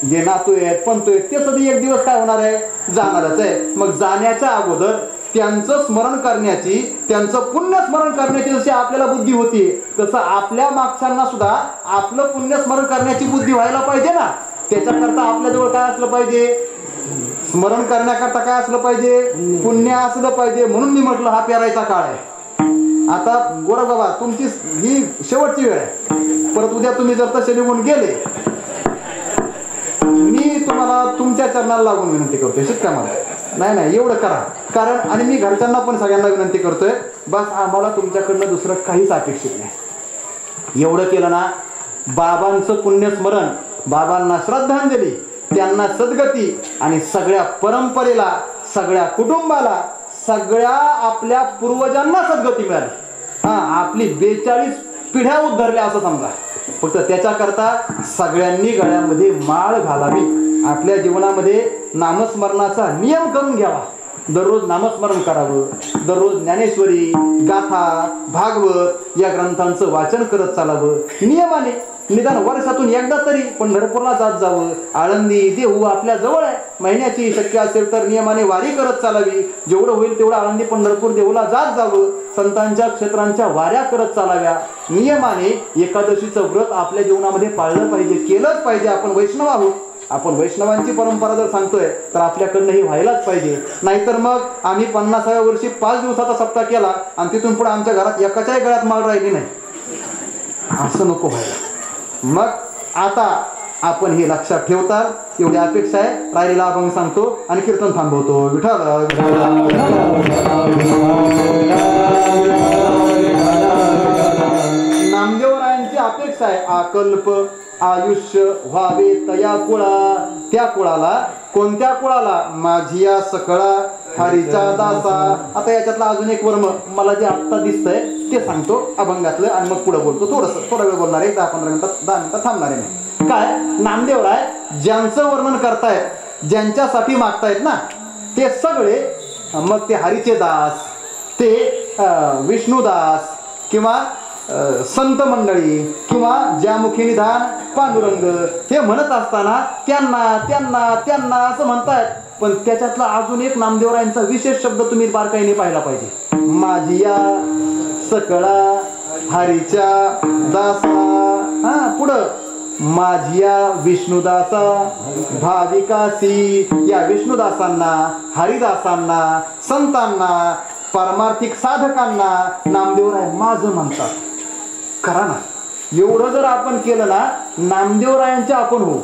जे नातू आहेत पंतू आहेत, ते सध्या एक दिवस काय होणार आहे, जाणारच आहे. मग जाण्याच्या अगोदर त्यांचं स्मरण करण्याची, त्यांचं पुण्य स्मरण करण्याची जशी आपल्याला बुद्धी होती, तसं आपल्या मागच्यांना सुद्धा आपलं पुण्य स्मरण करण्याची बुद्धी व्हायला पाहिजे ना. त्याच्याकरता आपल्याजवळ काय असलं पाहिजे, स्मरण करण्याकरता काय असलं पाहिजे, पुण्य असलं पाहिजे. म्हणून मी म्हटलं हा पेरायचा काळ आहे. आता गोरा बाबा, तुमची ही शेवटची वेळ आहे. परत उद्या तुम्ही जर तसे निघून गेले, मी तुम्हाला तुमच्या चरणाला लागून विनंती करतोय, शिक्का मला नाही एवढं करा. कारण आणि मी घरच्यांना पण सगळ्यांना विनंती करतोय, बस आम्हाला तुमच्याकडनं दुसरं काहीच अपेक्षित नाही. एवढं केलं ना, बाबांचं पुण्यस्मरण, बाबांना श्रद्धांजली, त्यांना सद्गती आणि सगळ्या परंपरेला, सगळ्या कुटुंबाला, सगळ्या आपल्या पूर्वजांना सद्गती मिळाली. आपली 42 पिढ्या उद्धरल्या असं समजा. फक्त त्याच्याकरता सगळ्यांनी गळ्यामध्ये माळ घालावी. आपल्या जीवनामध्ये नामस्मरणाचा नियम करून घ्यावा. दररोज नामस्मरण करावं. दररोज ज्ञानेश्वरी, गाथा, भागवत या ग्रंथांचं वाचन करत चालावं. नियमाने निदान वर्षातून एकदा तरी पंढरपूरला जात जावं. आळंदी, देहू आपल्या जवळ आहे. महिन्याची शक्य असेल तर नियमाने वारी करत चालावी. जेवढं होईल तेवढं आळंदी, पंढरपूर, देहूला जात जावं. संतांच्या क्षेत्रांच्या वाऱ्या करत चालाव्या. नियमाने एकादशीचं व्रत आपल्या जीवनामध्ये पाळलं पाहिजे, केलंच पाहिजे. आपण वैष्णव आहोत. आपण वैष्णवांची परंपरा जर सांगतोय तर आपल्याकडनं ही व्हायलाच पाहिजे. नाहीतर मग आम्ही 50व्या वर्षी 5 दिवसाचा सप्ताह केला आणि तिथून पुढे आमच्या घरात एकाच्याही गळ्यात माळ राहिली नाही. असं नको व्हायला. मग आता आपण हे लक्षात ठेवता एवढी अपेक्षा आहे. राहिलेला अभंग सांगतो आणि कीर्तन थांबवतो. विठ्ठल नामदेवरायांची अपेक्षा आहे, आकल्प आयुष्य व्हावे तया कुळा. त्या कुळाला, कोणत्या कुळाला, माझिया सकळा हरीचा दासा. आता याच्यातला अजून एक वर्म मला जे आत्ता दिसतंय ते सांगतो अभंगातलं आणि मग पुढे बोलतो. थोडा वेळ बोलणार आहे, 10-15 मिनिटात, 10 मिनिटात थांबणार आहे. काय नामदेवराय ज्यांचं वर्णन करतायत, ज्यांच्यासाठी मागतायत ना, ते सगळे मग ते हरीचे दास, ते विष्णुदास किंवा संत मंडळी किंवा ज्या मुखी निधान पांडुरंग हे म्हणत असताना त्यांना त्यांना त्यांना असं म्हणतायत. पण त्याच्यातला अजून एक नामदेवरायांचा विशेष शब्द तुम्ही बारकाईने पाहिला पाहिजे. माझिया सकळा हरीच्या दासा. पुढं माझिया विष्णुदासा भाविकासी. या विष्णुदासांना, हरिदासांना, संतांना, पारमार्थिक साधकांना नामदेवराय माझं म्हणतात. करा ना. एवढं जर आपण केलं ना, नामदेवरायांचे आपण होऊ.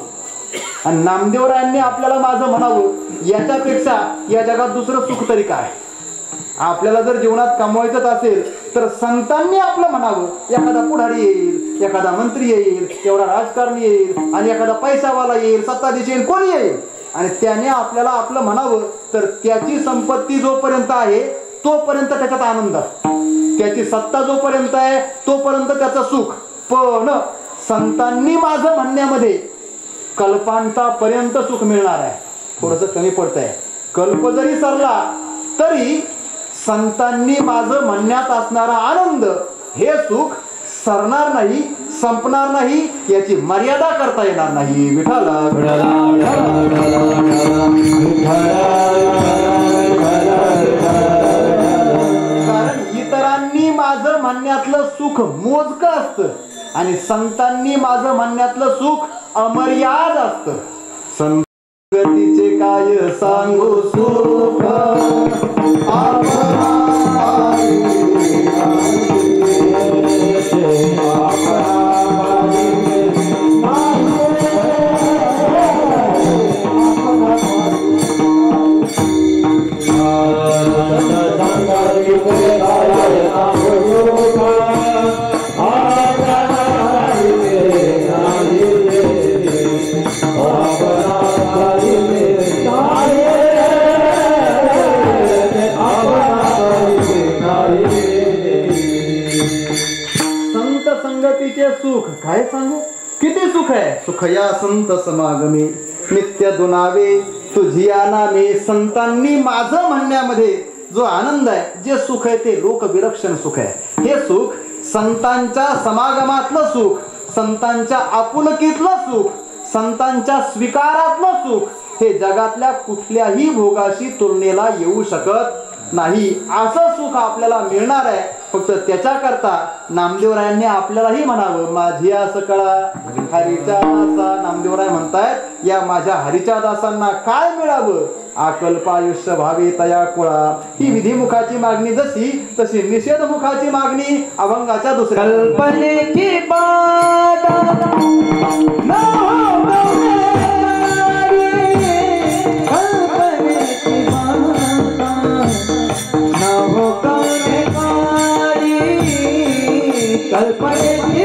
आणि नामदेवरायांनी आपल्याला माझं म्हणावं, याच्यापेक्षा या जगात दुसरं सुख तरी काय. आपल्याला जर जीवनात कमवायचं असेल तर संतांनी आपलं म्हणावं. एखादा पुढारी येईल, एखादा मंत्री येईल, एवढा राजकारणी येईल आणि एखादा पैसावाला येईल, सत्ताधीश येईल, कोणी येईल आणि त्याने आपल्याला आपलं म्हणावं, तर त्याची संपत्ती जोपर्यंत आहे तोपर्यंत त्याच्यात आनंद, त्याची सत्ता जोपर्यंत आहे तोपर्यंत त्याचं सुख. पण संतांनी माझं म्हणण्यामध्ये कल्पांतापर्यंत सुख मिळणार आहे. थोडंसं कमी पडतंय. कल्प जरी सरला तरी संतांनी माझं म्हणण्यात असणारा आनंद, हे सुख सरणार नाही, संपणार नाही, याची मर्यादा करता येणार नाही. विठ्ठल कारण इतरांनी माझं म्हणण्यातलं सुख मोजकं असतं आणि संतांनी माझं म्हणण्यातलं सुख अमर्याद असतं. संगतीचे काय सांगू सुख सुख काय सांगू, किती सुख आहे. सुख या संत समागमे नित्य दुनावे तुझिया नामे. संतांनी माझं म्हणण्यामध्ये जो आनंद आहे, जे सुख आहे ते लोक विलक्षण सुख आहे. हे सुख संतांच्या समागमातलं सुख, संतांच्या आपुलकीतलं सुख, संतांच्या स्वीकारातलं सुख हे जगातल्या कुठल्याही भोगाशी तुलनेला येऊ शकत नाही. असं सुख आपल्याला मिळणार आहे. फक्त त्याच्याकरता नामदेवरायांनी आपल्यालाही म्हणावं, माझी असं कळा हरीच्या दासा. नामदेवराय म्हणतायत, या माझ्या हरीच्या दासांना काय मिळावं? आकल्प आयुष्य भावे तया कुळा. ही विधिमुखाची मागणी जशी तशी निषेधमुखाची मागणी अभंगाच्या दुसऱ्या. कल्पनेची बाधा कल्पनेची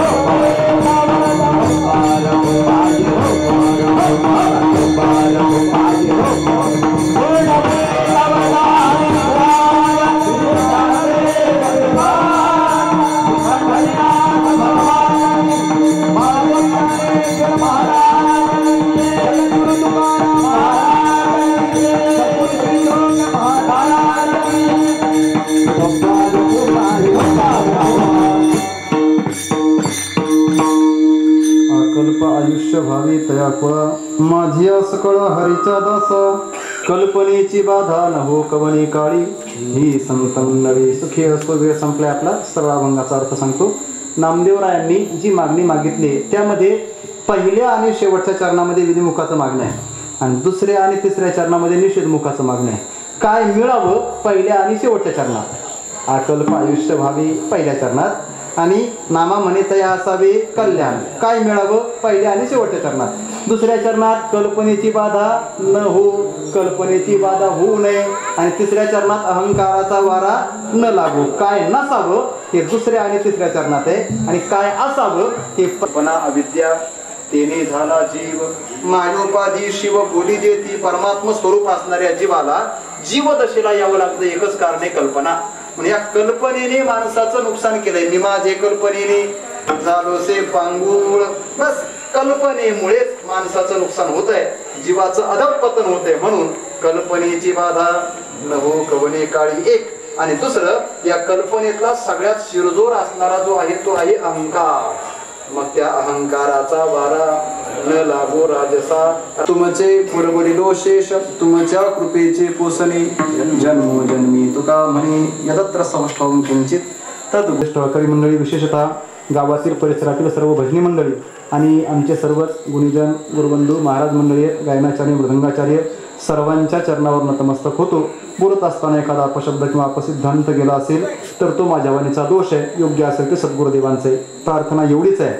Oh आयुष्य व्हावी तया फळ माझी सकळ हरीच्या दास कल्पनेची बाधा न हो कवनी काळी ही संतम नवी सुखी असो. वेळ संपलाय आपला. सर्व अभंगाचा अर्थ सांगतो. नामदेवरायांनी जी मागणी मागितली त्यामध्ये पहिल्या आणि शेवटच्या चरणामध्ये विधिमुखाचं मागणं आहे आणि दुसऱ्या आणि तिसऱ्या चरणामध्ये निषेधमुखाचं मागणं आहे. काय मिळावं पहिल्या आणि शेवटच्या चरणात. अकल्प आयुष्य व्हावी पहिल्या चरणात आणि नामा म्हणे तया असावे कल्याण. काय मिळावं पहिल्या आणि शेवटच्या चरणात. दुसऱ्या चरणात कल्पनेची बाधा न हो कल्पनेची बाधा होऊ नये आणि तिसऱ्या चरणात अहंकाराचा वारा न लागू. काय नसावं हे दुसऱ्या आणि तिसऱ्या चरणात आहे आणि काय असावं हे कल्पना अविद्या तेने झाला जीव मायोपाधी शिव बोली देती. परमात्म स्वरूप असणाऱ्या जीवाला जीवदशेला यावं लागतं. एकच कारण आहे कल्पना. म्हणजे या कल्पनेने माणसाचं नुकसान केलंय. मी माझे कल्पनेने झालोसे पांगुळ. बस कल्पनेमुळेच माणसाचं नुकसान होत आहे. जीवाचं अधःपतन होत आहे. म्हणून कल्पनेची बाधा न हो कवने काळी एक आणि दुसरं या कल्पनेतला सगळ्यात शिरजोर असणारा जो आहे तो आहे अहंकार. मग त्या अहंकाराचा वारा न लागो राजसा. तुमचे पुरबलिलो शेष तुमच्या कृपेचे पोसणे जन्मोजन्मी तुका म्हणे यदत्र सौष्ठवं किंचित तद. कवी मंडळी विशेषतः गावातील परिसरातील सर्व भजनी मंडळी आणि आमचे सर्वच गुणीजन गुरुबंधू महाराज मंडळी गायनाचार्य मृदंगाचार्य सर्वांच्या चरणावर नतमस्तक होतो. बोलत असताना एखादा अपशब्द किंवा अपसिद्धांत गेला असेल तर तो माझ्या वाणीचा दोष आहे. योग्य असेल ते सद्गुरुदेवांचे. प्रार्थना एवढीच आहे.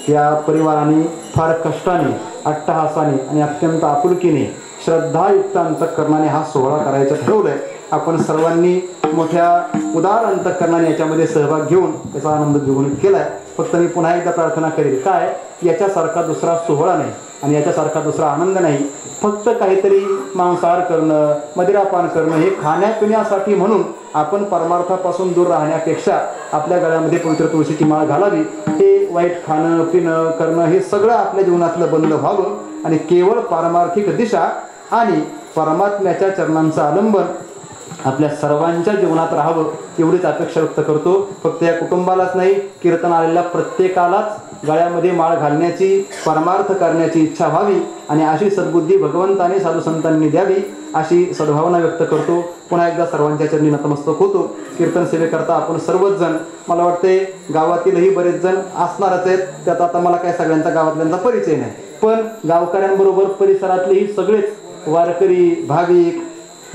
या परिवाराने फार कष्टाने अट्टहासाने आणि अत्यंत आपुलकीने श्रद्धायुक्त अंतःकरणाने हा सोहळा करायचं ठरवलंय. आपण सर्वांनी मोठ्या उदार अंतःकरणाने याच्यामध्ये सहभाग घेऊन त्याचा आनंद द्विगुणित केलाय. फक्त मी पुन्हा एकदा प्रार्थना करेल काय याच्यासारखा दुसरा सोहळा नाही आणि याच्यासारखा दुसरा आनंद नाही. फक्त काहीतरी मांसाहार करणं मदिरापान करणं हे खाण्यापिण्यासाठी म्हणून आपण परमार्थापासून दूर राहण्यापेक्षा आपल्या गळ्यामध्ये पवित्र तुळशीची माळ घालावी. हे वाईट खाणं पिणं करणं हे सगळं आपल्या जीवनातलं बंद व्हावं आणि केवळ पारमार्थिक दिशा आणि परमात्म्याच्या चरणांचं आलंबन आपल्या सर्वांच्या जीवनात राहावं एवढीच अपेक्षा व्यक्त करतो. फक्त या कुटुंबालाच नाही कीर्तन आलेल्या प्रत्येकालाच गळ्यामध्ये माळ घालण्याची परमार्थ करण्याची इच्छा व्हावी आणि अशी सद्बुद्धी भगवंताने साधू संतांनी द्यावी अशी सद्भावना व्यक्त करतो. पुन्हा एकदा सर्वांच्या चरणी नतमस्तक होतो. कीर्तन सेवेकरता आपण सर्वच जण मला वाटते गावातीलही बरेच जण असणारच आहेत. त्यात आता मला काय सगळ्यांचा गावातल्यांचा परिचय नाही पण गावकऱ्यांबरोबर परिसरातलेही सगळेच वारकरी भाविक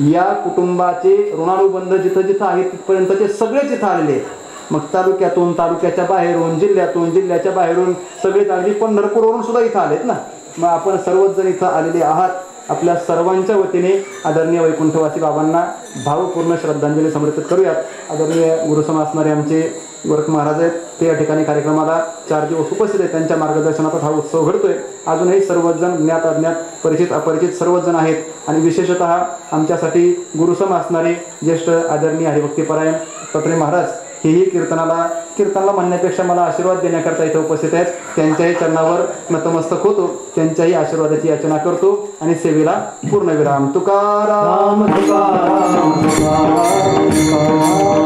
या कुटुंबाचे ऋणानुबंध जिथं जिथं आहेत तिथपर्यंतचे सगळेच इथं आलेले आहेत. मग तालुक्यातून तालुक्याच्या बाहेरून जिल्ह्यातून जिल्ह्याच्या बाहेरून सगळेच अगदी पंढरपूरवरून सुद्धा इथं आलेत ना. मग आपण सर्वच जण इथं आलेले आहात. आपल्या सर्वांच्या वतीने आदरणीय वैकुंठवासी बाबांना भावपूर्ण श्रद्धांजली समर्पित करूयात. आदरणीय गुरुसम असणारे आमचे गोरख महाराज आहेत ते या ठिकाणी कार्यक्रमाला 4 दिवस उपस्थित आहेत. त्यांच्या मार्गदर्शनातच हा उत्सव घडतोय. अजूनही सर्वच जण ज्ञात अज्ञात परिचित अपरिचित सर्वच जण आहेत आणि विशेषतः आमच्यासाठी गुरुसम असणारे ज्येष्ठ आदरणीय हरिभक्तीपरायण पत्रे महाराज हेही कीर्तनाला म्हणण्यापेक्षा मला आशीर्वाद देण्याकरता इथे उपस्थित आहेत. त्यांच्याही चरणावर नतमस्तक होतो. त्यांच्याही आशीर्वादाची याचना करतो आणि सेवेला पूर्णविराम. तुकाराम तुकाराम तुकाराम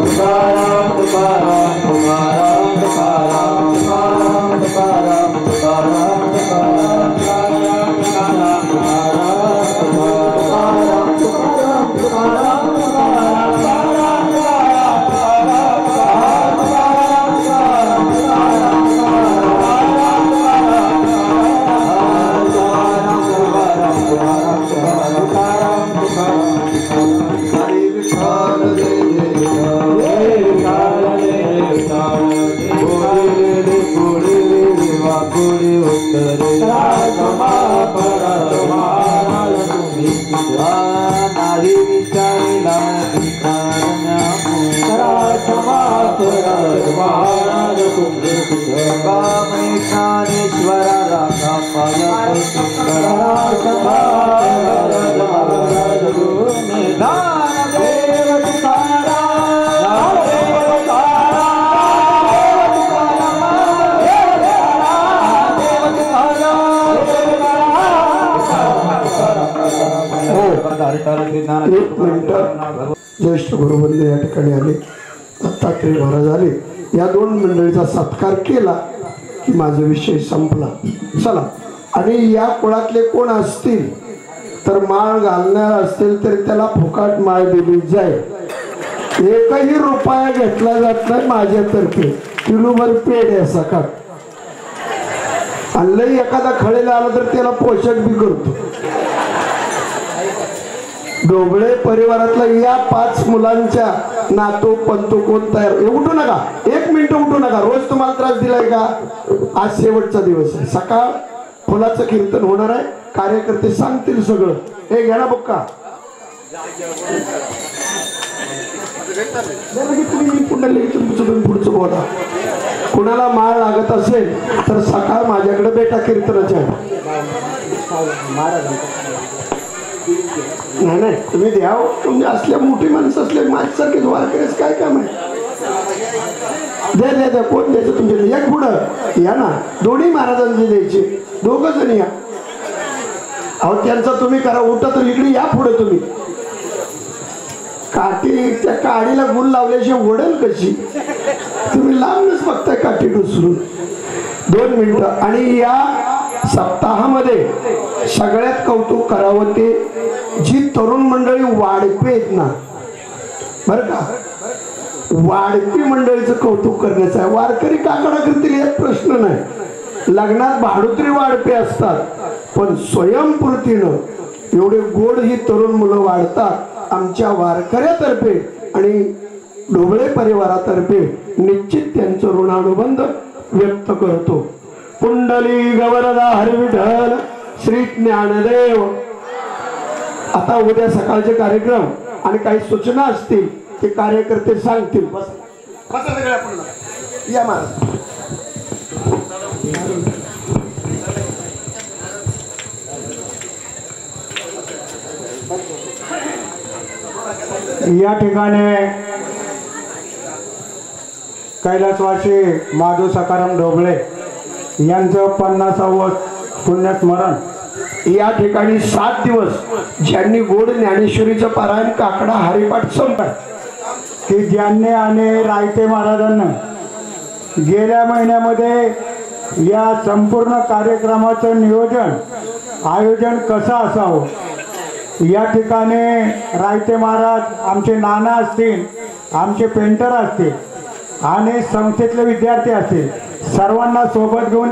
तुकाराम तुकाराम तुकाराम तुकाराम तुकाराम तुकाराम तुकाराम ज्येष्ठ गुरुबंधू या ठिकाणी आले. दत्तात्रेय महाराज आले. या 2 मंडळीचा सत्कार केला की माझा विषय संपला. चला आणि या कुळातले कोण असतील तर माळ घालणार असतील तर त्याला फुकाट माळ दिली जाईल। एकही रुपया घेतला जात नाही माझ्यातर्फे, किलोभर पेड आहे सकाळ। आणि लई एखादा खळेला आला तर त्याला पोषक बी करतो। ढोबळे परिवारातल्या या 5 मुलांच्या नातू पंतू कोण तयार, उठू नका, 1 मिनिट उठू नका। रोज तुम्हाला त्रास दिलाय का? आज शेवटचा दिवस आहे, सकाळ फुलाचं कीर्तन होणार आहे, कार्यकर्ते सांगतील सगळं। हे घ्या ना बुक्का, तुम्ही पुढचं बोला। कुणाला माळ लागत असेल तर सकाळ माझ्याकडे बेटा कीर्तनाचे आहे। नाही तुम्ही द्या, तुम्ही असल्या मोठी माणसं असले माझ्यासारखे वारकरीच काय काम आहे? द्या द्या, कोण द्यायचं तुमच्या? एक पुढं या ना, दोन्ही महाराजांचे द्यायचे, 2 जण या। अहो त्यांचा तुम्ही करा, उठा तर इकडे या पुढे तुम्ही। काठी, त्या काडीला गुल लावल्याशिवाय ओढेल कशी? तुम्ही लांबच बघताय काठी डुसरून। 2 मिनिटं। आणि या सप्ताहामध्ये सगळ्यात कौतुक करावं ते जी तरुण मंडळी वाढपे आहेत ना, बर का, वाढपी मंडळीचं कौतुक करण्याचं आहे। वारकरी काकडा करतील यात प्रश्न नाही, लग्नात भाडुत्री वाढपे असतात, पण स्वयंपूर्तीनं एवढे गोड ही तरुण मुलं वाढतात। आमच्या वारकऱ्यातर्फे आणि ढोबळे परिवारातर्फे निश्चित त्यांचं ऋणानुबंध व्यक्त करतो। पुंडली गवरदा हरिविठ्ठल श्री ज्ञानदेव। आता उद्या सकाळचे कार्यक्रम आणि काही सूचना असतील ते कार्यकर्ते सांगतील। बस सगळ्या पुन्हा या महाराज। या ठिकाणी कैलासवासी माधव सखाराम ढोबळे यांचं 50वे पुण्यस्मरण। या ठिकाणी 7 दिवस ज्यांनी गोड ज्ञानेश्वरीचं पारायण काकडा हरिपाठ संपला, की ज्यांनी आणि रायते महाराजांना गेल्या महिन्यामध्ये या संपूर्ण कार्यक्रमाचं आयोजन कसं असावं, या ठिकाणी रायते महाराज, आमचे नाना असतील, आमचे पेंटर असतील आणि संस्थेतले विद्यार्थी असतील, सर्वांना सोबत घेऊन